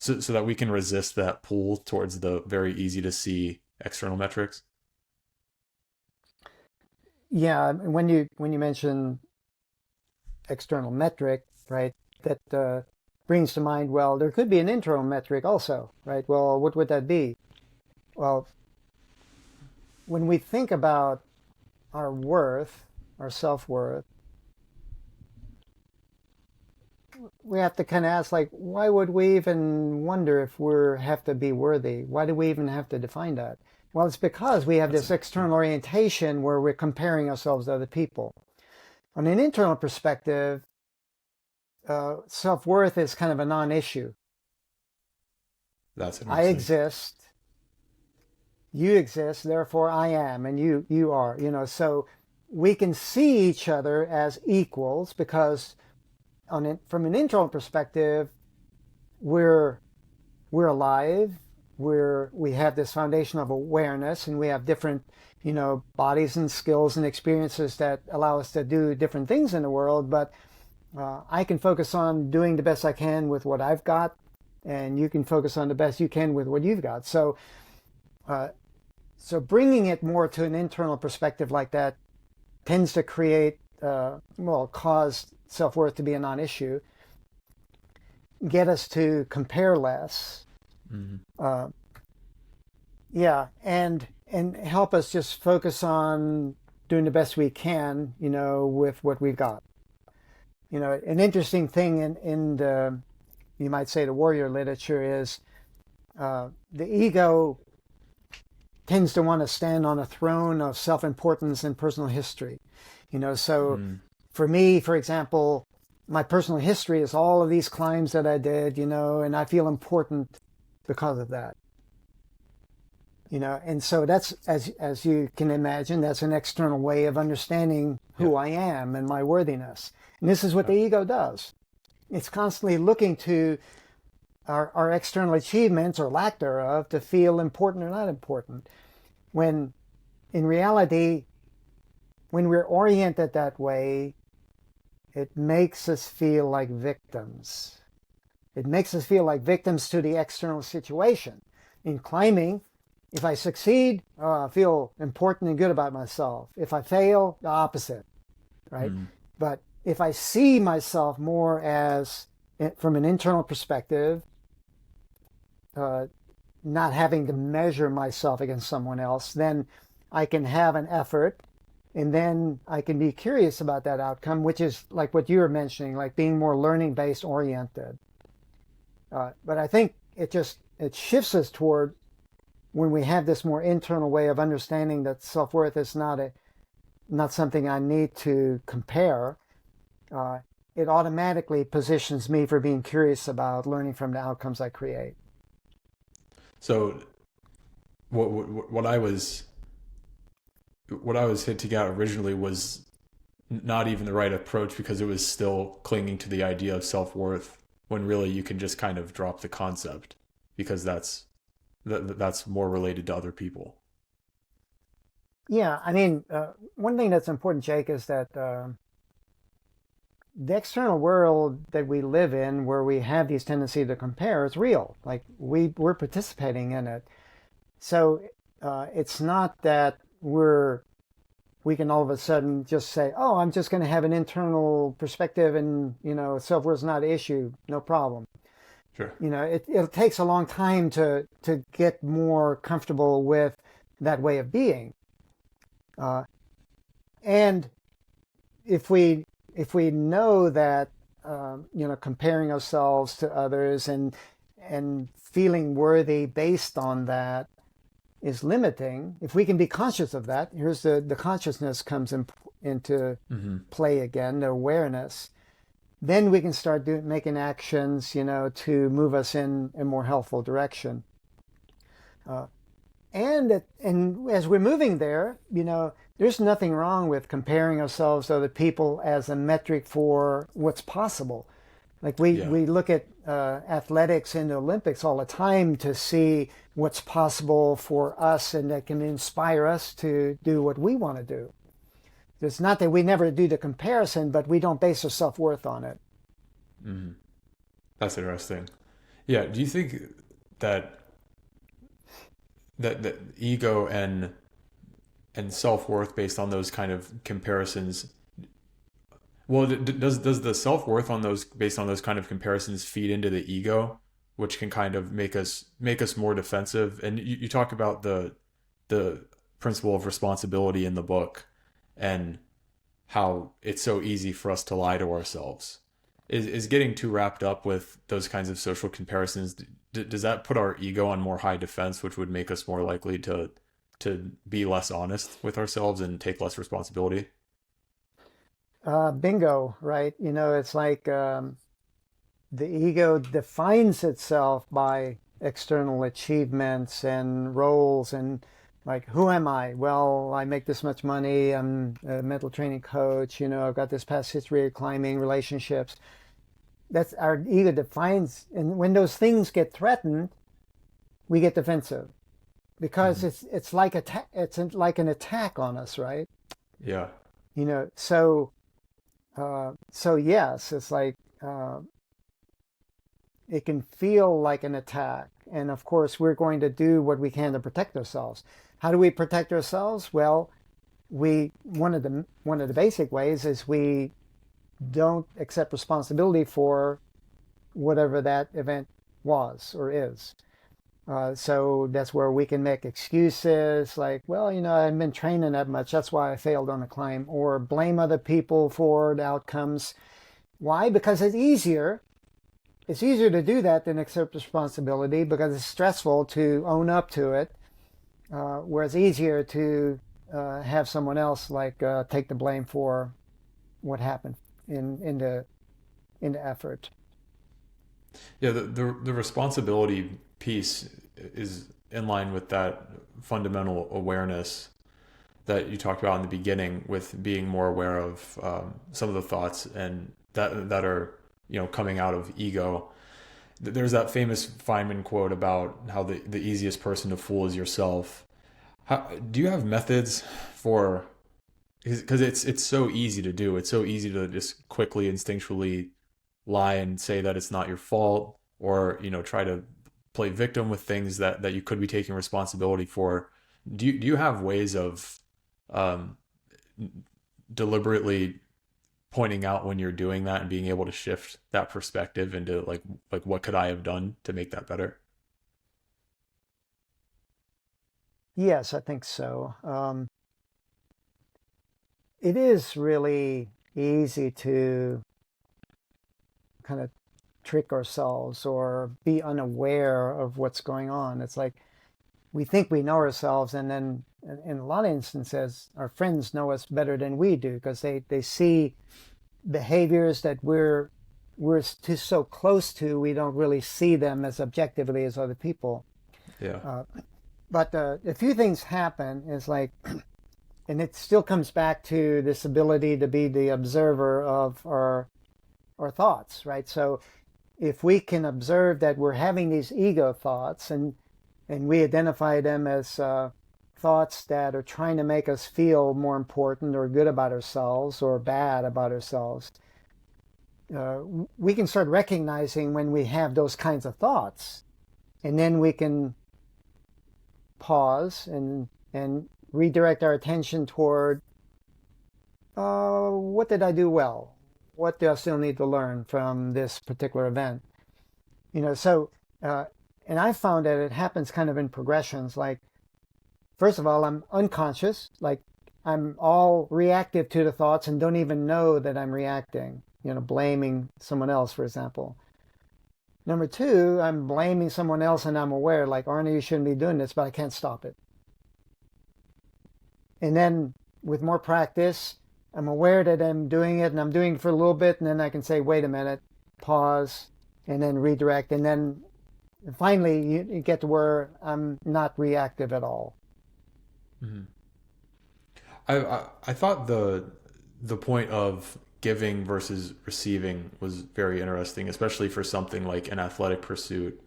so that we can resist that pull towards the very easy to see external metrics? Yeah, when you mention external metric, right, that brings to mind, well, there could be an internal metric also, right? Well, what would that be? Well, when we think about our worth, our self-worth, we have to kind of ask, like, why would we even wonder if we have to be worthy? Why do we even have to define that? Well, it's because we have this external orientation where we're comparing ourselves to other people. On an internal perspective, self-worth is kind of a non-issue. That's I interesting. exist, you exist, therefore I am, and you are. So we can see each other as equals because from an internal perspective, we're alive. We have this foundation of awareness, and we have different, bodies and skills and experiences that allow us to do different things in the world. But I can focus on doing the best I can with what I've got, and you can focus on the best you can with what you've got. So bringing it more to an internal perspective like that tends to create, cause self-worth to be a non-issue, get us to compare less, and help us just focus on doing the best we can, with what we've got. An interesting thing in the, you might say, the warrior literature is the ego tends to want to stand on a throne of self-importance and personal history. So for me, for example, my personal history is all of these climbs that I did, and I feel important because of that. And so that's, as you can imagine, that's an external way of understanding Yeah. who I am and my worthiness. And this is what Yeah. the ego does. It's constantly looking to our external achievements or lack thereof to feel important or not important. When in reality, when we're oriented that way, it makes us feel like victims. It makes us feel like victims to the external situation. In climbing, if I succeed, I feel important and good about myself. If I fail, the opposite, right? Mm. But if I see myself more as, from an internal perspective, uh, not having to measure myself against someone else, then I can have an effort, and then I can be curious about that outcome, which is like what you were mentioning, like being more learning-based oriented. But I think it shifts us toward, when we have this more internal way of understanding that self-worth is not something I need to compare. It automatically positions me for being curious about learning from the outcomes I create. So what I was hinting at originally was not even the right approach because it was still clinging to the idea of self-worth when really you can just kind of drop the concept because that's more related to other people. Yeah, I mean, one thing that's important, Jake, is that the external world that we live in, where we have these tendencies to compare, is real. Like we're participating in it. So it's not that we can all of a sudden just say, "Oh, I'm just going to have an internal perspective, and self-worth is not an issue, no problem." Sure. It takes a long time to get more comfortable with that way of being. And if we know that comparing ourselves to others and feeling worthy based on that is limiting, if we can be conscious of that, here's the consciousness comes into Mm-hmm. play again, the awareness. Then we can start making actions, to move us in a more helpful direction. And as we're moving there, there's nothing wrong with comparing ourselves to other people as a metric for what's possible. Like Yeah. we look at athletics in the Olympics all the time to see what's possible for us, and that can inspire us to do what we want to do. It's not that we never do the comparison, but we don't base our self-worth on it. Mm-hmm. That's interesting. Yeah. Do you think that that ego and self-worth based on those kind of comparisons, well, does the self-worth on those based on those kind of comparisons feed into the ego, which can kind of make us more defensive? And you talk about the principle of responsibility in the book and how it's so easy for us to lie to ourselves. Is getting too wrapped up with those kinds of social comparisons, does that put our ego on more high defense, which would make us more likely to be less honest with ourselves and take less responsibility? Bingo, right? It's like the ego defines itself by external achievements and roles, and like, who am I? Well, I make this much money. I'm a mental training coach. I've got this past history of climbing, relationships. That's our ego defines. And when those things get threatened, we get defensive because Mm-hmm. it's like it's like an attack on us, right? Yeah. So yes, it's like it can feel like an attack, and of course we're going to do what we can to protect ourselves. How do we protect ourselves? Well, one of the basic ways is we don't accept responsibility for whatever that event was or is. So that's where we can make excuses like, well, I haven't been training that much. That's why I failed on the climb, or blame other people for the outcomes. Why? Because it's easier. It's easier to do that than accept responsibility because it's stressful to own up to it. Whereas easier to have someone else take the blame for what happened in the into effort. Yeah, the responsibility piece is in line with that fundamental awareness that you talked about in the beginning, with being more aware of some of the thoughts and that are coming out of ego. There's that famous Feynman quote about how the easiest person to fool is yourself. Do you have methods for, because it's so easy to do. It's so easy to just quickly instinctually lie and say that it's not your fault, or try to play victim with things that you could be taking responsibility for. Do you have ways of um, deliberately pointing out when you're doing that and being able to shift that perspective into like what could I have done to make that better? Yes, I think so. It is really easy to kind of trick ourselves or be unaware of what's going on. It's like we think we know ourselves, and then in a lot of instances, our friends know us better than we do because they see behaviors that we're too so close to, we don't really see them as objectively as other people. Yeah. Uh, but a few things happen is like, and it still comes back to this ability to be the observer of our thoughts, right? So if we can observe that we're having these ego thoughts, and we identify them as thoughts that are trying to make us feel more important or good about ourselves or bad about ourselves, uh, we can start recognizing when we have those kinds of thoughts, and then we can pause and redirect our attention toward what did I do well? What do I still need to learn from this particular event? So uh, and I found that it happens kind of in progressions. Like, first of all, I'm unconscious, like I'm all reactive to the thoughts and don't even know that I'm reacting, blaming someone else, for example. Number two, I'm blaming someone else and I'm aware, like, Arno, you shouldn't be doing this, but I can't stop it. And then with more practice, I'm aware that I'm doing it and I'm doing it for a little bit, and then I can say, wait a minute, pause, and then redirect. And then finally, you get to where I'm not reactive at all. Mhm. I thought the point of giving versus receiving was very interesting, especially for something like an athletic pursuit.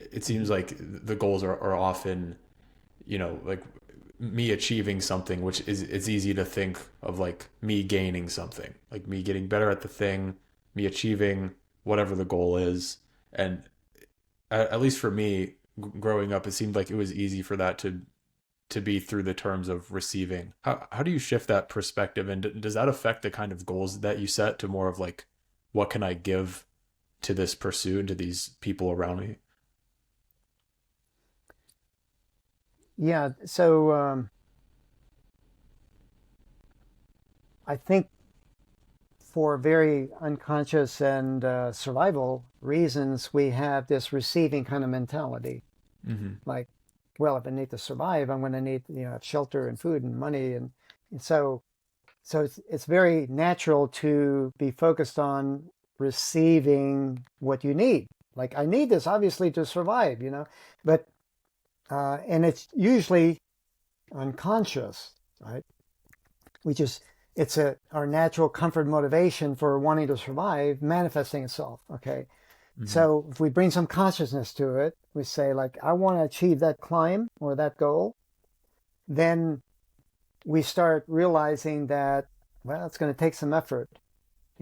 It seems like the goals are often, like me achieving something, which is it's easy to think of like me gaining something, like me getting better at the thing, me achieving whatever the goal is. And at least for me, growing up, it seemed like it was easy for that to be through the terms of receiving. How do you shift that perspective, and does that affect the kind of goals that you set to more of like, what can I give to this pursuit and to these people around me? Yeah, so I think for very unconscious and survival reasons, we have this receiving kind of mentality. Mm-hmm. Like, well, if I need to survive, I'm going to need, shelter and food and money, and so it's very natural to be focused on receiving what you need. Like, I need this obviously to survive, but and it's usually unconscious, right? We just it's our natural comfort motivation for wanting to survive manifesting itself. Okay, Mm-hmm. so if we bring some consciousness to it, we say like, I want to achieve that climb or that goal, then we start realizing that, well, it's going to take some effort.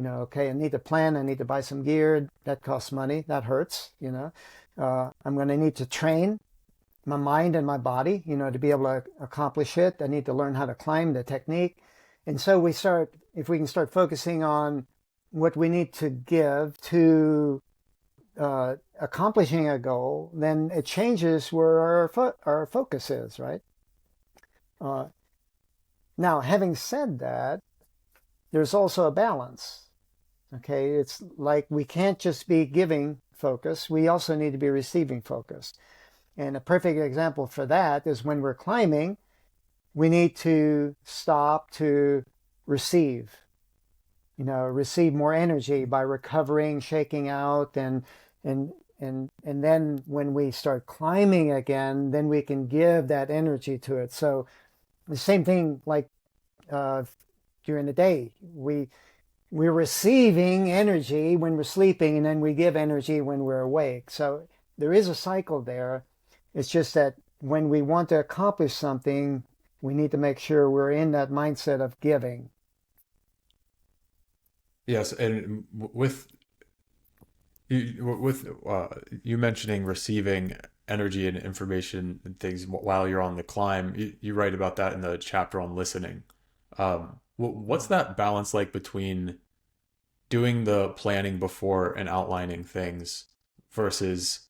Okay, I need to plan, I need to buy some gear, that costs money, that hurts. I'm going to need to train my mind and my body, to be able to accomplish it. I need to learn how to climb, the technique. And so if we can start focusing on what we need to give to accomplishing a goal, then it changes where our focus is, right? Uh, Now, having said that, there's also a balance. Okay, it's like we can't just be giving focus, we also need to be receiving focus. And a perfect example for that is when we're climbing, we need to stop to receive. receive more energy by recovering, shaking out, and and then when we start climbing again, then we can give that energy to it. So the same thing like uh, during the day, we're receiving energy when we're sleeping, and then we give energy when we're awake. So there is a cycle there. It's just that when we want to accomplish something, we need to make sure we're in that mindset of giving. Yes, and with you mentioning receiving energy and information and things while you're on the climb, you write about that in the chapter on listening. What's that balance like between doing the planning before and outlining things versus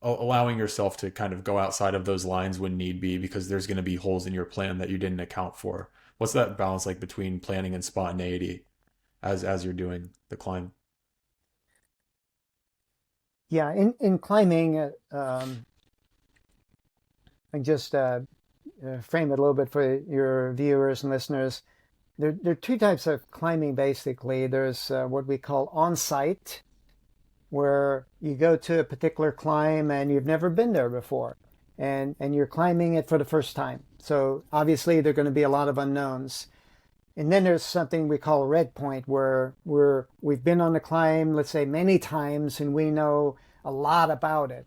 allowing yourself to kind of go outside of those lines when need be because there's going to be holes in your plan that you didn't account for? What's that balance like between planning and spontaneity as you're doing the climb? Yeah, in climbing, I just frame it a little bit for your viewers and listeners. There are two types of climbing basically. There's what we call on-site, where you go to a particular climb and you've never been there before, and you're climbing it for the first time. So obviously there are going to be a lot of unknowns. And then there's something we call red point, where we've been on the climb, let's say many times, and we know a lot about it.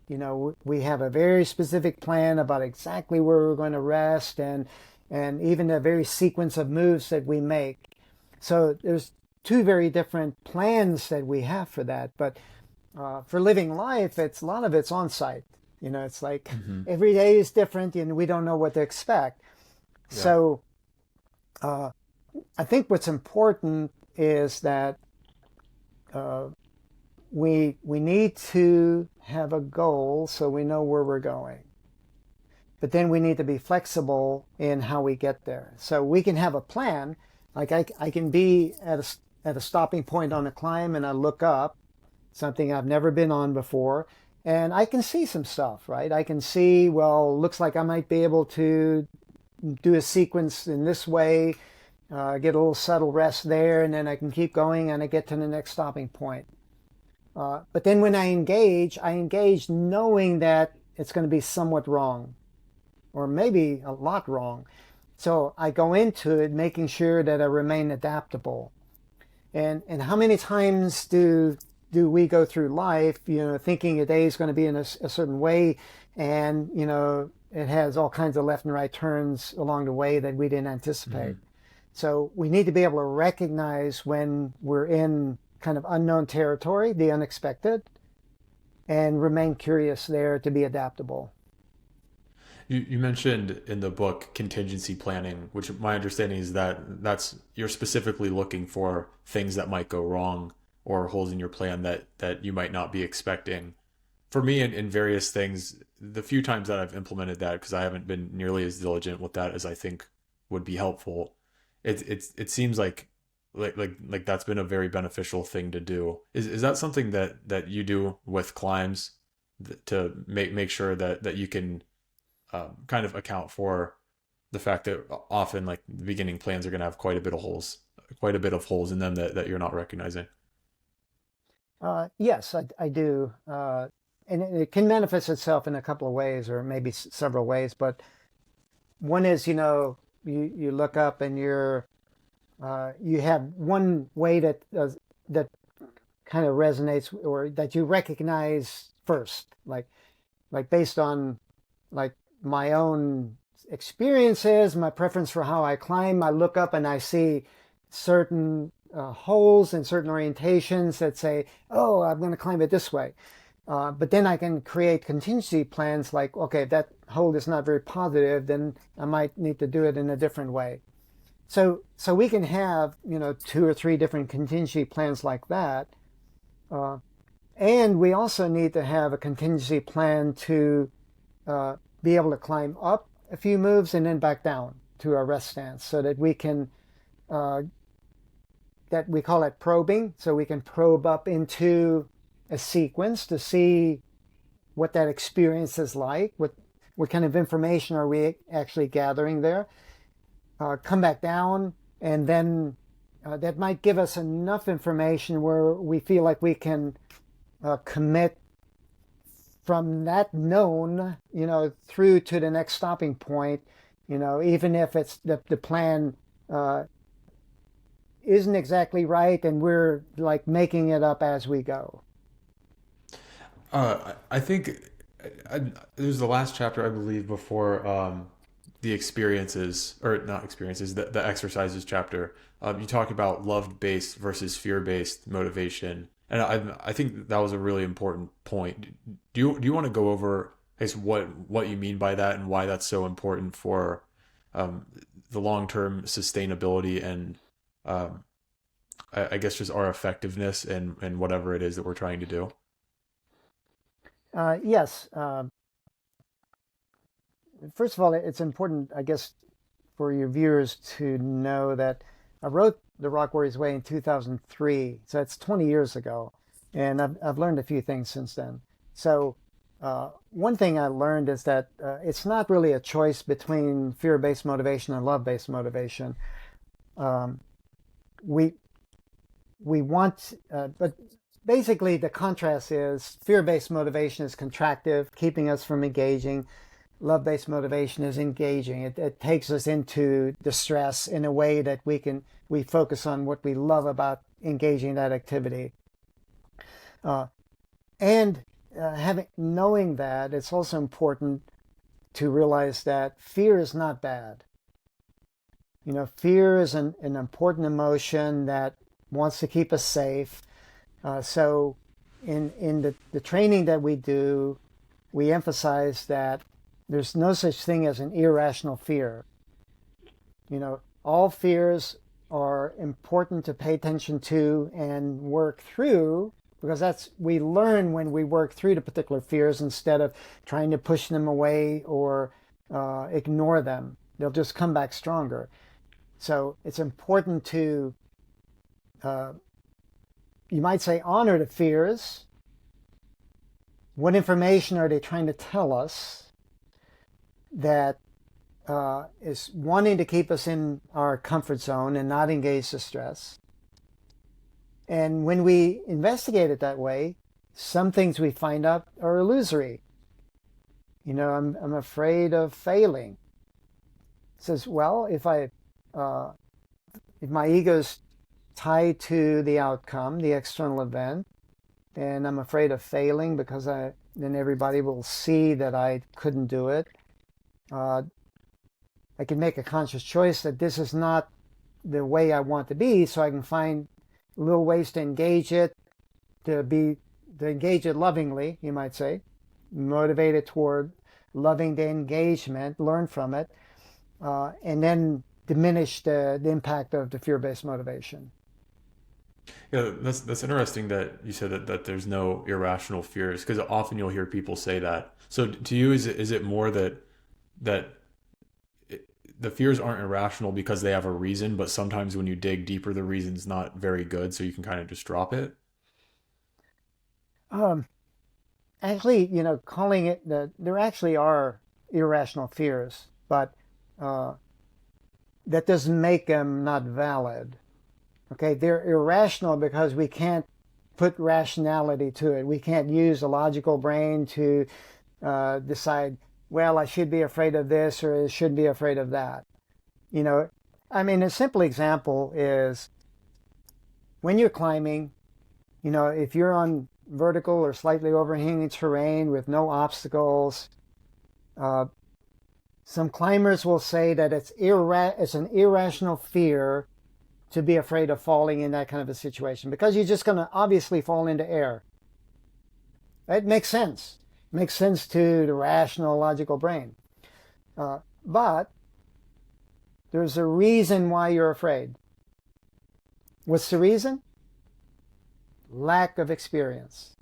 We have a very specific plan about exactly where we're going to rest, and even a very sequence of moves that we make. So there's two very different plans that we have for that. But for living life, it's a lot of it's on site. It's like Hmm. every day is different, and we don't know what to expect. Yeah. So I think what's important is that uh, we need to have a goal so we know where we're going. But then we need to be flexible in how we get there. So we can have a plan. Like I can be at a stopping point on a climb, and I look up something I've never been on before, and I can see some stuff, right? I can see, well, looks like I might be able to do a sequence in this way, get a little subtle rest there, and then I can keep going and I get to the next stopping point. But then when I engage knowing that it's going to be somewhat wrong, or maybe a lot wrong. So I go into it making sure that I remain adaptable. And how many times do we go through life, thinking a day is going to be in a certain way, and it has all kinds of left and right turns along the way that we didn't anticipate. Hmm. So we need to be able to recognize when we're in kind of unknown territory, the unexpected, and remain curious there to be adaptable. You mentioned in the book contingency planning, which my understanding is that that's you're specifically looking for things that might go wrong or holes in your plan that you might not be expecting. For me, in various things, the few times that I've implemented that, because I haven't been nearly as diligent with that as I think would be helpful, it seems like that's been a very beneficial thing to do. Is that something that you do with climbs to make sure that you can kind of account for the fact that often like the beginning plans are going to have quite a bit of holes in them that you're not recognizing. Yes, I do. And it can manifest itself in a couple of ways, or maybe several ways. But one is, you look up and you have one way that kind of resonates, or that you recognize first, like based on like my own experiences, my preference for how I climb. I look up and I see certain holes and certain orientations that say, oh, I'm going to climb it this way. But then I can create contingency plans like, okay, if that hole is not very positive, then I might need to do it in a different way. So we can have, two or three different contingency plans like that. Uh, and we also need to have a contingency plan to be able to climb up a few moves and then back down to our rest stance, so that we can uh, that we call it probing. So we can probe up into a sequence to see what that experience is like, what kind of information are we actually gathering there. Come back down, and then that might give us enough information where we feel like we can commit from that known, through to the next stopping point, even if it's the plan uh, isn't exactly right and we're like making it up as we go. I think there's the last chapter, I believe, before the experiences, or not experiences, the exercises chapter. You talk about love-based versus fear-based motivation, and I think that was a really important point. Do you want to go over, I guess, what you mean by that and why that's so important for um, the long-term sustainability and um, I guess just our effectiveness and whatever it is that we're trying to do? Yes. First of all, it's important, I guess, for your viewers to know that I wrote The Rock Warriors Way in 2003, so that's 20 years ago, and I've learned a few things since then. So one thing I learned is that it's not really a choice between fear-based motivation and love-based motivation. Um, we we want, but basically the contrast is fear-based motivation is contractive, keeping us from engaging. Love-based motivation is engaging. It takes us into distress in a way that we focus on what we love about engaging that activity. Uh, and having knowing that, it's also important to realize that fear is not bad. Fear is an important emotion that wants to keep us safe. So in the training that we do, we emphasize that there's no such thing as an irrational fear. All fears are important to pay attention to and work through, because we learn when we work through the particular fears instead of trying to push them away or ignore them. They'll just come back stronger. So it's important to, you might say, honor the fears. What information are they trying to tell us that is wanting to keep us in our comfort zone and not engage the stress? And when we investigate it that way, some things we find out are illusory. I'm afraid of failing. It says, well, if my ego's tied to the outcome, the external event, and I'm afraid of failing because then everybody will see that I couldn't do it. I can make a conscious choice that this is not the way I want to be, so I can find little ways to engage it, to engage it lovingly, you might say, motivate it toward loving the engagement, learn from it, and then diminish the impact of the fear-based motivation. Yeah, that's interesting that you said that there's no irrational fears, because often you'll hear people say that. So to you, is it more that the fears aren't irrational because they have a reason, but sometimes when you dig deeper, the reason's not very good, so you can kind of just drop it? Um, Actually, calling it there actually are irrational fears, but uh, that doesn't make them not valid. Okay, they're irrational because we can't put rationality to it. We can't use a logical brain to decide, well, I should be afraid of this or I should be afraid of that. You know, I mean, a simple example is when you're climbing, if you're on vertical or slightly overhanging terrain with no obstacles, uh, some climbers will say that it's an irrational fear to be afraid of falling in that kind of a situation because you're just going to obviously fall into air. It makes sense. It makes sense to the rational, logical brain. But there's a reason why you're afraid. What's the reason? Lack of experience.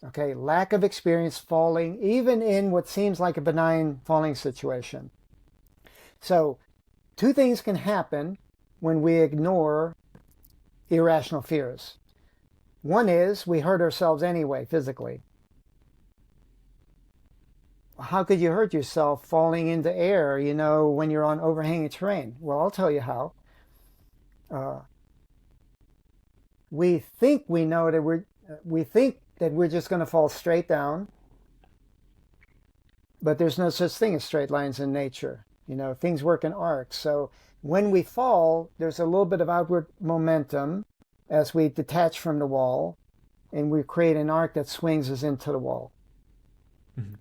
Okay, lack of experience falling, even in what seems like a benign falling situation. So, two things can happen when we ignore irrational fears. One is we hurt ourselves anyway, physically. How could you hurt yourself falling into air, when you're on overhanging terrain? Well, I'll tell you how. we think we know that we think that we're just going to fall straight down, but there's no such thing as straight lines in nature. Things work in arcs. So when we fall, there's a little bit of outward momentum as we detach from the wall, and we create an arc that swings us into the wall. Mhm.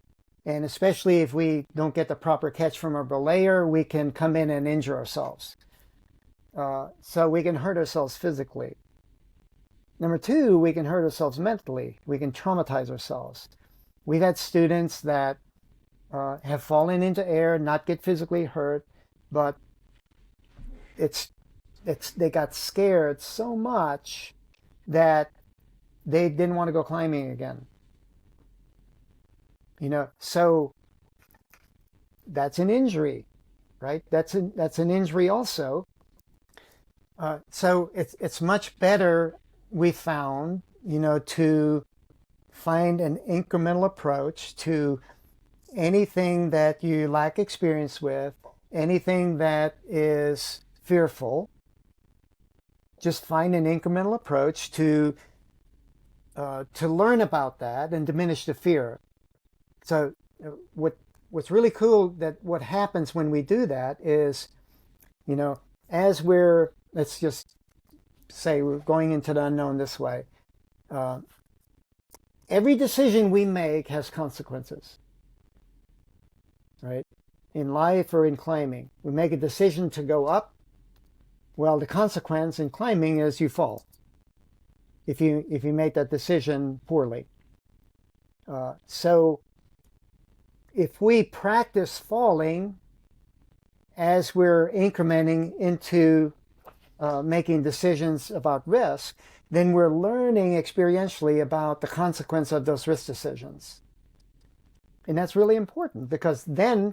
And especially if we don't get the proper catch from our belayer, we can come in and injure ourselves. So we can hurt ourselves physically. Number two, we can hurt ourselves mentally. We can traumatize ourselves. We've had students that have fallen into air, not get physically hurt, but they got scared so much that they didn't want to go climbing again. So that's an injury, right? That's an injury also. So it's much better, we found, to find an incremental approach to anything that you lack experience with, anything that is fearful. Just find an incremental approach to learn about that and diminish the fear. So what's really cool, that what happens when we do that is, as let's just say we're going into the unknown this way. Every decision we make has consequences, right? In life or in climbing, we make a decision to go up. Well, the consequence in climbing is you fall if you make that decision poorly. So if we practice falling as we're incrementing into making decisions about risk, then we're learning experientially about the consequence of those risk decisions. And that's really important, because then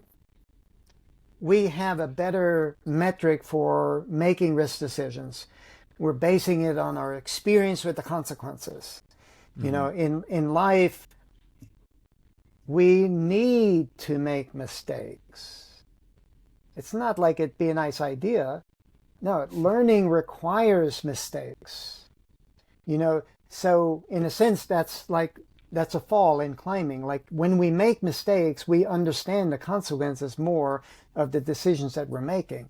we have a better metric for making risk decisions. We're basing it on our experience with the consequences. Mm-hmm. In life, we need to make mistakes. It's not like it'd be a nice idea. No, learning requires mistakes. So in a sense, that's a fall in climbing. Like when we make mistakes, we understand the consequences more of the decisions that we're making.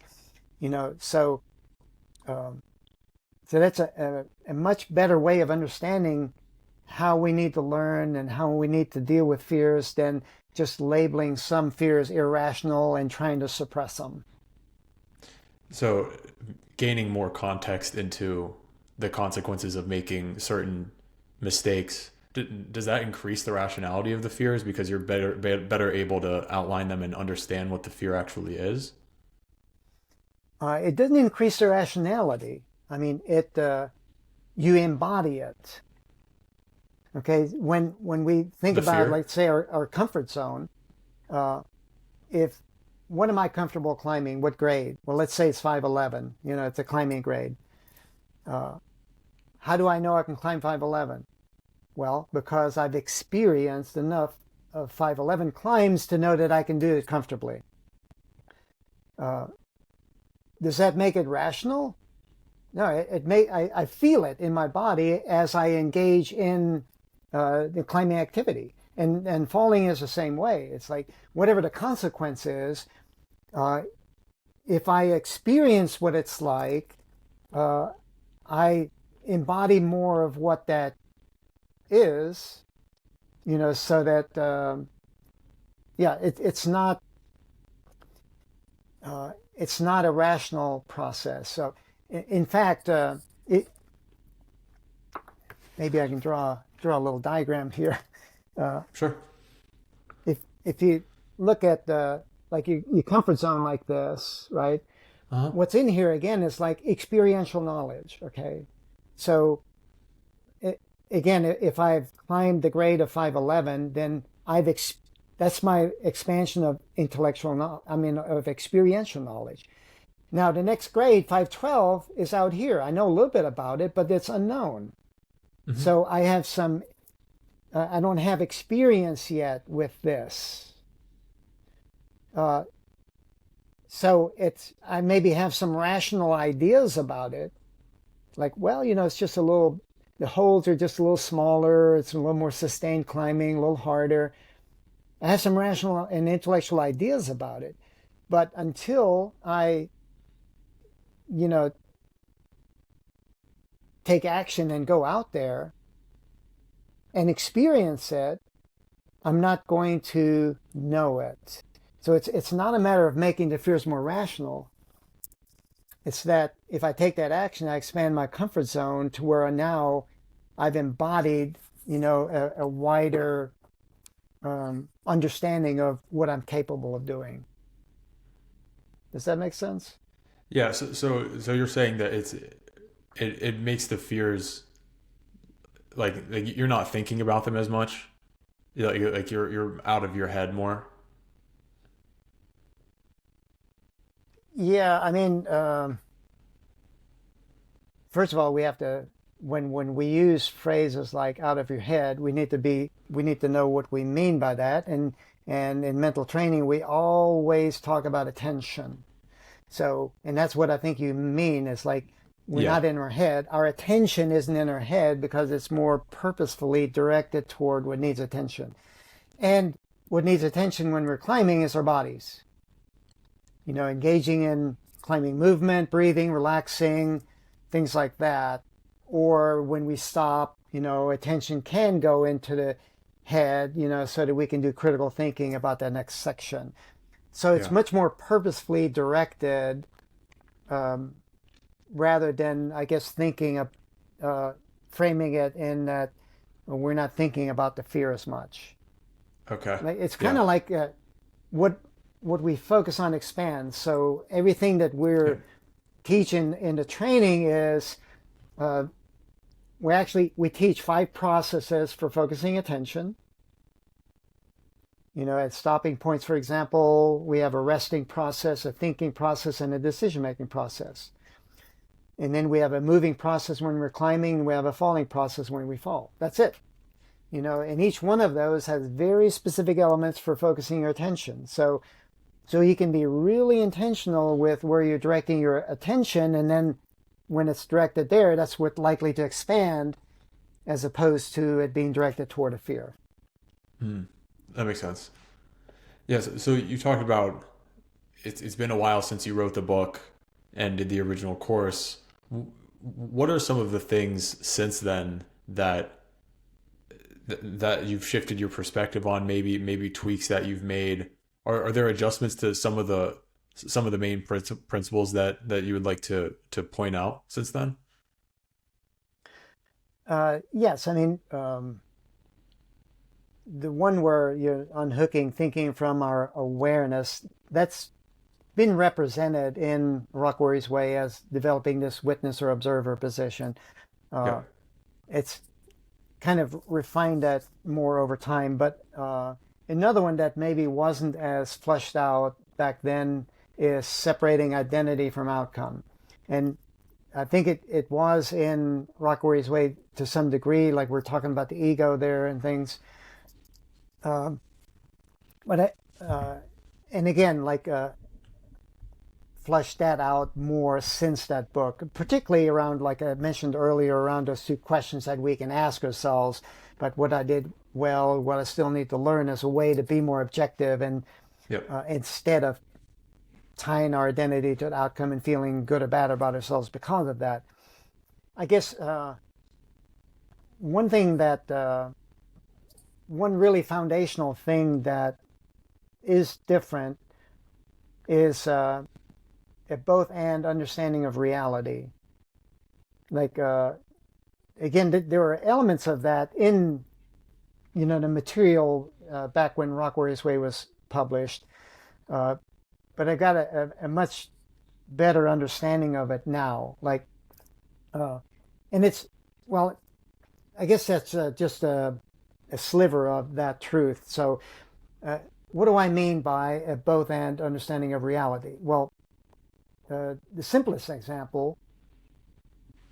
So that's a much better way of understanding how we need to learn and how we need to deal with fears than just labeling some fears irrational and trying to suppress them. So, gaining more context into the consequences of making certain mistakes, does that increase the rationality of the fears because you're better able to outline them and understand what the fear actually is? It doesn't increase the rationality. I mean, you embody it. Okay, when we think The about, fear? like, say, our comfort zone, if what am I comfortable climbing? What grade? Well, let's say it's 511. It's a climbing grade. How do I know I can climb 511? Well, because I've experienced enough of 511 climbs to know that I can do it comfortably. Does that make it rational? No, I feel it in my body as I engage in the climbing activity. And falling is the same way. It's like whatever the consequence is, if I experience what it's like, I embody more of what that is, so that it's not a rational process. So, in fact, maybe I can draw a little diagram here. Sure. If you look at like your comfort zone like this, right? Uh-huh. What's in here again is like experiential knowledge. Okay, so again, if I've climbed the grade of 511, then that's my expansion of of experiential knowledge. Now the next grade, 512, is out here. I know a little bit about it, but it's unknown. Mm-hmm. So I have I don't have experience yet with this. So I maybe have some rational ideas about it. Like, well, it's just a little The holds are just a little smaller. It's a little more sustained climbing, a little harder. I have some rational and intellectual ideas about it. But until I, you know, take action and go out there and experience it, I'm not going to know it. So it's not a matter of making the fears more rational. It's that if I take that action, I expand my comfort zone to where now I've embodied, a wider understanding of what I'm capable of doing. Does that make sense? Yeah, so you're saying that it makes the fears like you're not thinking about them as much. Like you're out of your head more. Yeah, I mean, first of all, we have to when we use phrases like "out of your head," we need to know what we mean by that. And in mental training, we always talk about attention. So, and that's what I think you mean is like we're Yeah, not in our head. Our attention isn't in our head because it's more purposefully directed toward what needs attention. And what needs attention when we're climbing is our bodies. Engaging in climbing movement, breathing, relaxing, things like that. Or when we stop, attention can go into the head, so that we can do critical thinking about the next section. So it's yeah, much more purposefully directed um, rather than, I guess, thinking of framing it in that we're not thinking about the fear as much. okay, Like, it's kind yeah, of like what what we focus on expands. So everything that yeah, we're teaching in the training is uh, we teach 5 processes for focusing attention. At stopping points, for example, we have a resting process, a thinking process, and a decision-making process. And then we have a moving process when we're climbing, and we have a falling process when we fall. That's it. And each one of those has very specific elements for focusing your attention. So you can be really intentional with where you're directing your attention, and then when it's directed there, that's what's likely to expand as opposed to it being directed toward a fear. mm, that makes sense. Yes, so you talked about it's been a while since you wrote the book and did the original course. What are some of the things since then that you've shifted your perspective on? Maybe tweaks that you've made. Are there adjustments to some of the main principles that you would like to point out since then? Yes, I mean, the one where you're unhooking thinking from our awareness, that's been represented in Rock Warrior's Way as developing this witness or observer position. Yeah, Uh, it's kind of refined that more over time. But another one that maybe wasn't as fleshed out back then is separating identity from outcome. And I think it was in Rock Warrior's Way to some degree, like we're talking about the ego there and things. Um, but and again, like fleshed that out more since that book, particularly around, like I mentioned earlier, around those 2 questions that we can ask ourselves. But what I did well, what I still need to learn as a way to be more objective and yep, instead of tying our identity to the outcome and feeling good or bad about ourselves because of that. I guess one thing that, one really foundational thing that is different is a both and understanding of reality. Like, again, there are elements of that in, the material back when Rock Warrior's Way was published. Uh, but I got a much better understanding of it now. Like, uh, and it's, well, I guess that's just a sliver of that truth. So, what do I mean by a both and understanding of reality? Well, the simplest example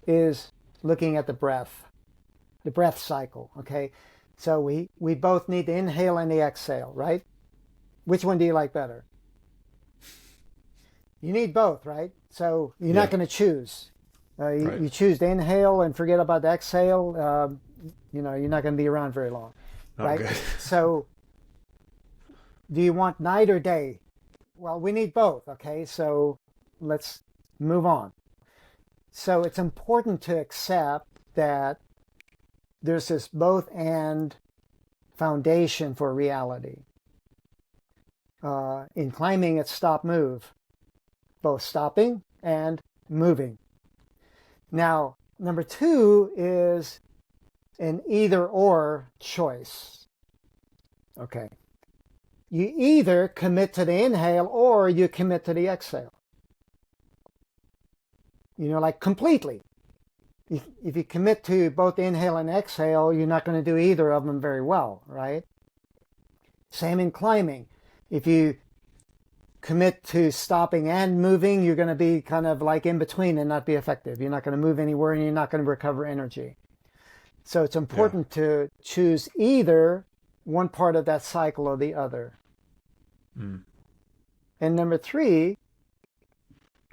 is looking at the breath cycle. Okay, so we both need the inhale and the exhale, right? Which one do you like better? You need both, right? So you're not yeah, going to choose. Right. You choose to inhale and forget about the exhale. You're not going to be around very long, Not right? good. So, do you want night or day? Well, we need both. Okay, so let's move on. So it's important to accept that there's this both and foundation for reality. In climbing, it's stop move, both stopping and moving. Now, number two is an either or choice. Okay. You either commit to the inhale or you commit to the exhale. Like completely. If you commit to both inhale and exhale, you're not going to do either of them very well, right? Same in climbing. If you commit to stopping and moving, you're going to be kind of like in between and not be effective. You're not going to move anywhere and you're not going to recover energy. So it's Yeah. important to choose either one part of that cycle or the other. Mm. And number three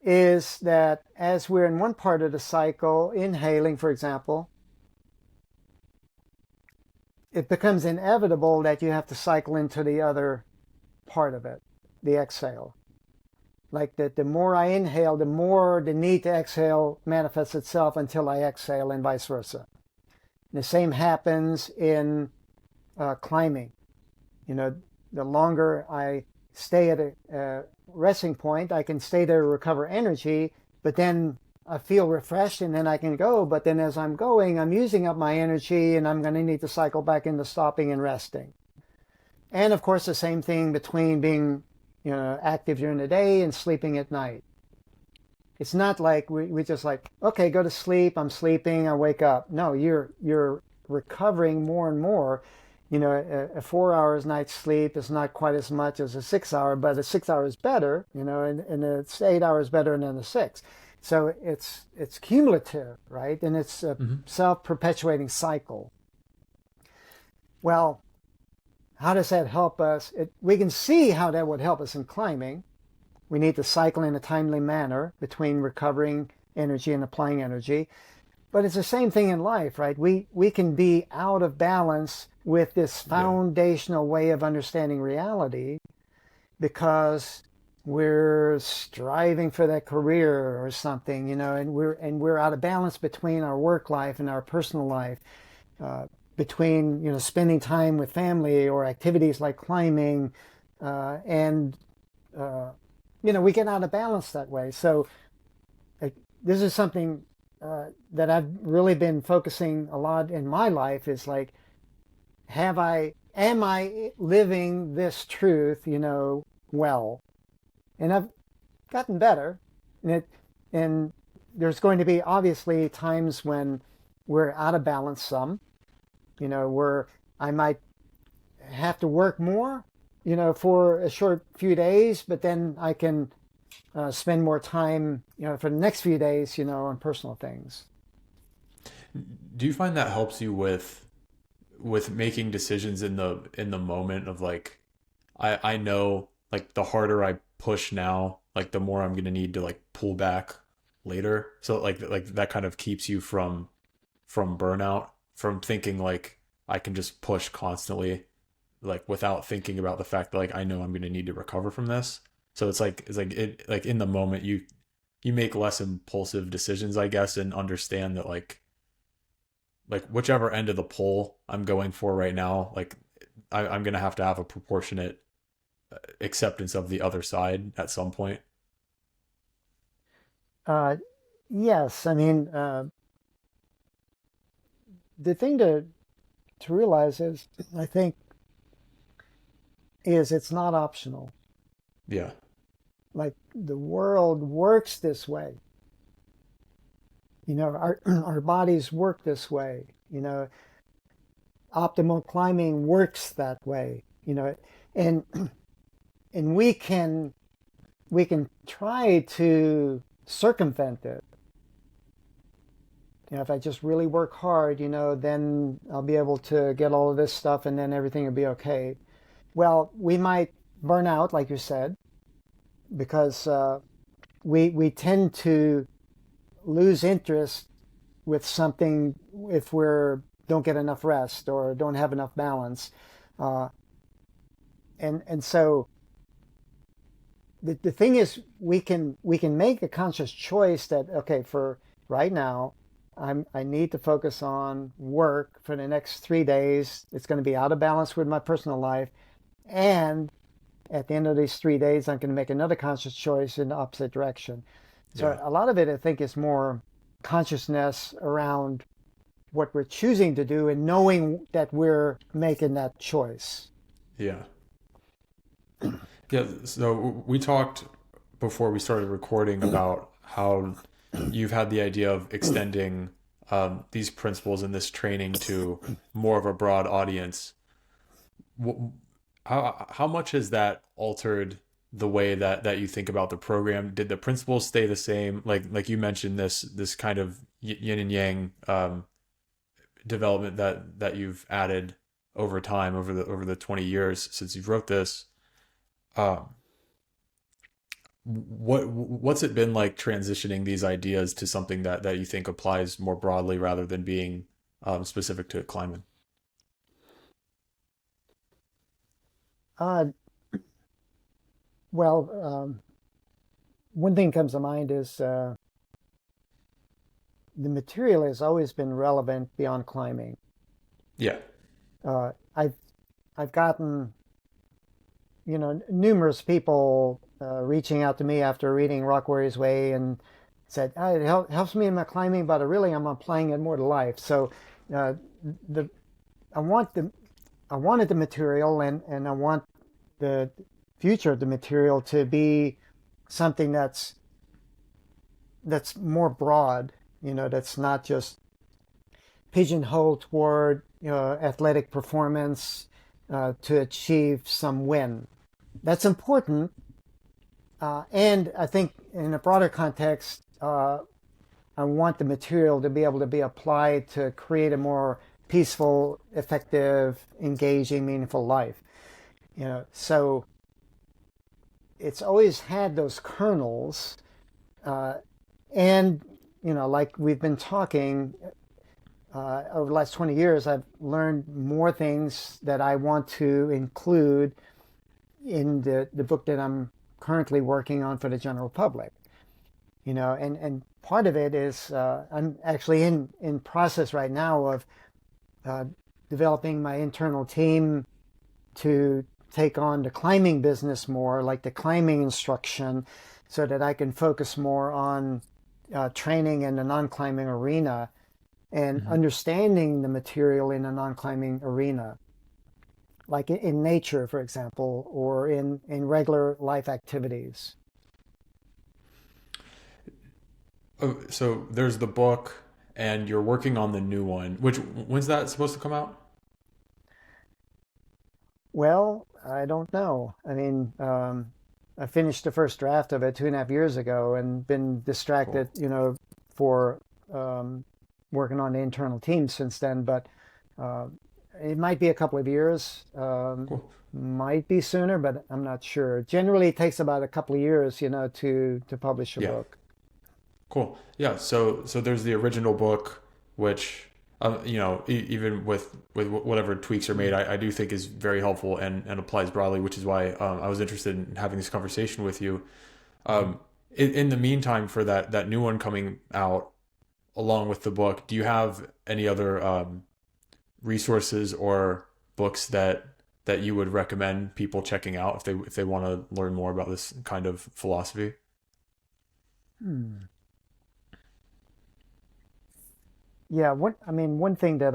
is that as we're in one part of the cycle, inhaling, for example, it becomes inevitable that you have to cycle into the other part of it, the exhale. Like that, the more I inhale, the more the need to exhale manifests itself until I exhale, and vice versa. The same happens in climbing. The longer I stay at a resting point, I can stay there to recover energy, but then I feel refreshed and then I can go. But then as I'm going, I'm using up my energy and I'm going to need to cycle back into stopping and resting. And of course, the same thing between being active during the day and sleeping at night. It's not like we just like, okay, go to sleep, I'm sleeping, I wake up. No, you're recovering more and more. A 4 hours night's sleep is not quite as much as a 6 hour, but a 6 hour is better, and it's 8 hours better than the six. So it's cumulative, right? And it's a Hmm. self-perpetuating cycle. Well, how does that help us? We can see how that would help us in climbing. We need to cycle in a timely manner between recovering energy and applying energy. But it's the same thing in life, right? We can be out of balance with this Yeah. foundational way of understanding reality because we're striving for that career or something, and we're out of balance between our work life and our personal life, between spending time with family or activities like climbing, and we get out of balance that way. So this is something that I've really been focusing a lot in my life is like, am I living this truth, well? And I've gotten better. And there's going to be obviously times when we're out of balance some, where I might have to work more, for a short few days, but then I can spend more time, for the next few days, on personal things. Do you find that helps you with making decisions in the moment of like I know like the harder I push now, like the more I'm gonna need to like pull back later. So like that kind of keeps you from burnout, from thinking like I can just push constantly, like without thinking about the fact that like I know I'm gonna need to recover from this. So it's like it like in the moment you make less impulsive decisions, I guess, and understand that like whichever end of the pole I'm going for right now, like I'm gonna have to have a proportionate acceptance of the other side at some point. Uh, yes, I mean, the thing to realize is, I think, is it's not optional. Yeah. Like the world works this way. Our bodies work this way. Optimal climbing works that way. And and we can try to circumvent it. If I just really work hard, then I'll be able to get all of this stuff and then everything will be okay. Well, we might burn out, like you said, because we tend to lose interest with something if we're don't get enough rest or don't have enough balance. Uh, and so the thing is we can make a conscious choice that okay, for right now I need to focus on work for the next 3 days. It's going to be out of balance with my personal life, and at the end of these 3 days I'm going to make another conscious choice in the opposite direction. So Yeah. a lot of it I think is more consciousness around what we're choosing to do and knowing that we're making that choice. Yeah. Yeah. So we talked before we started recording about how you've had the idea of extending these principles and this training to more of a broad audience. How much has that altered the way that you think about the program? Did the principles stay the same? Like you mentioned this kind of yin and yang development that you've added over time over the 20 years since you've wrote this. Um, what's it been like transitioning these ideas to something that you think applies more broadly rather than being specific to climbing? Uh, well, one thing comes to mind is the material has always been relevant beyond climbing. Yeah. Uh, I've I've gotten numerous people reaching out to me after reading Rock Warriors Way and said it helps me in my climbing, but really I'm applying it more to life. So uh, the I want the I wanted the material and I want the future of the material to be something that's more broad, that's not just pigeonholed toward athletic performance to achieve some win. That's important, and I think in a broader context, I want the material to be able to be applied to create a more peaceful, effective, engaging, meaningful life. So it's always had those kernels, uh, and like we've been talking over the last 20 years, I've learned more things that I want to include in the book that I'm currently working on for the general public. And part of it is I'm actually in process right now of uh, developing my internal team to take on the climbing business more, like the climbing instruction, so that I can focus more on training in the non-climbing arena and Hmm. understanding the material in a non-climbing arena, like in nature, for example, or in regular life activities. Oh, so there's the book, and you're working on the new one. Which when's that supposed to come out? Well, I don't know. I mean, I finished the first draft of it 2.5 years ago and been Cool. distracted, for um, working on the internal team since then. But uh, it might be a couple of years, Cool. might be sooner, but I'm not sure. Generally, it takes about a couple of years, to publish a Yeah. book. Cool. Yeah. So there's the original book, which even with whatever tweaks are made, I do think is very helpful and applies broadly, which is why I was interested in having this conversation with you. In the meantime, for that new one coming out along with the book, do you have any other resources or books that you would recommend people checking out if they want to learn more about this kind of philosophy? Hmm. Yeah, one thing that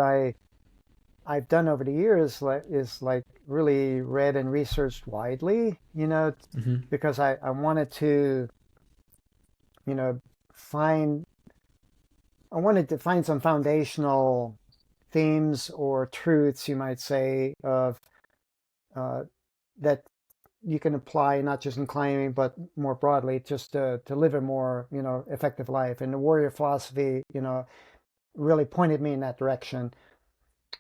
I've done over the years is like really read and researched widely, Hmm. because I wanted to, you know, find I wanted to find some foundational themes or truths, you might say, of uh, that you can apply not just in climbing but more broadly, just to live a more effective life. And the warrior philosophy, really pointed me in that direction.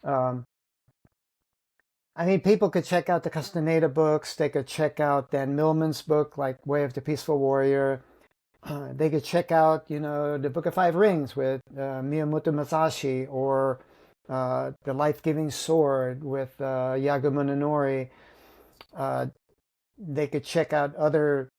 Um, I mean, people could check out the Castaneda books. They could check out Dan Millman's book, like Way of the Peaceful Warrior. They could check out, the Book of Five Rings with Miyamoto Musashi, or The Life-Giving Sword with Yago Munenori. Uh, they could check out other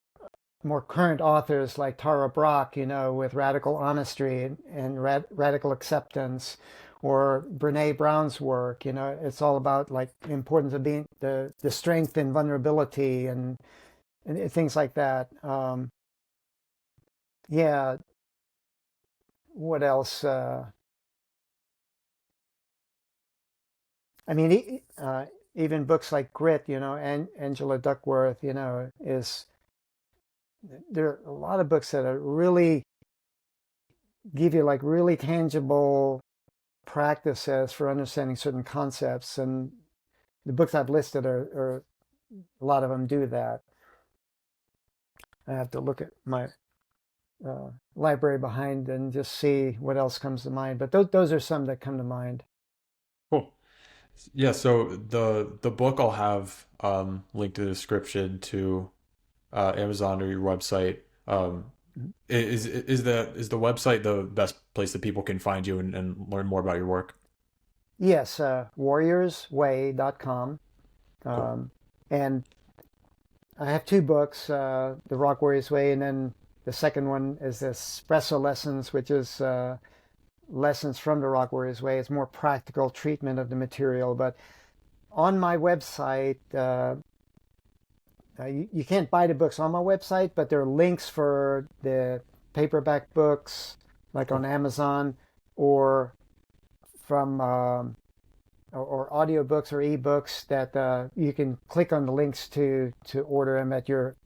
more current authors like Tara Brach, with Radical Honesty and Radical Acceptance, or Brene Brown's work. It's all about like the importance of being the strength and vulnerability, and things like that. Yeah, what else? I mean, even books like Grit, and Angela Duckworth, is there are a lot of books that are really give you like really tangible practices for understanding certain concepts, and the books I've listed are a lot of them do that. I have to look at my library behind and just see what else comes to mind, but those are some that come to mind. Cool. Yeah, so the book I'll have linked in the description to Amazon or your website. Is the website the best place that people can find you and learn more about your work? Yes, warriorsway.com. Cool. And I have two books, The Rock Warriors Way, and then the second one is the Espresso Lessons, which is lessons from the Rock Warriors Way. It's more practical treatment of the material. But on my website, you can't buy the books on my website, but there are links for the paperback books, like on Cool. Amazon, or from or audiobooks or ebooks that you can click on the links to order them at your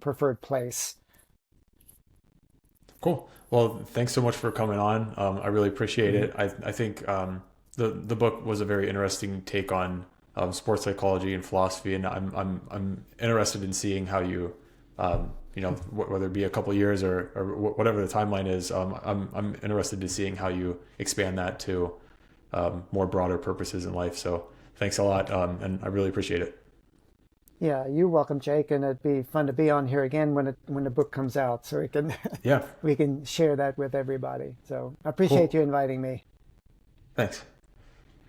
preferred place. Cool. Well, thanks so much for coming on. I really appreciate Mm-hmm. it. I think the book was a very interesting take on sports psychology and philosophy, and I'm interested in seeing how you whether it be a couple years or whatever the timeline is. I'm interested in seeing how you expand that to more broader purposes in life. So thanks a lot, and I really appreciate it. Yeah, you're welcome, Jake, and it'd be fun to be on here again when the book comes out, so we can Yeah. we can share that with everybody. So I appreciate Cool. you inviting me. Thanks.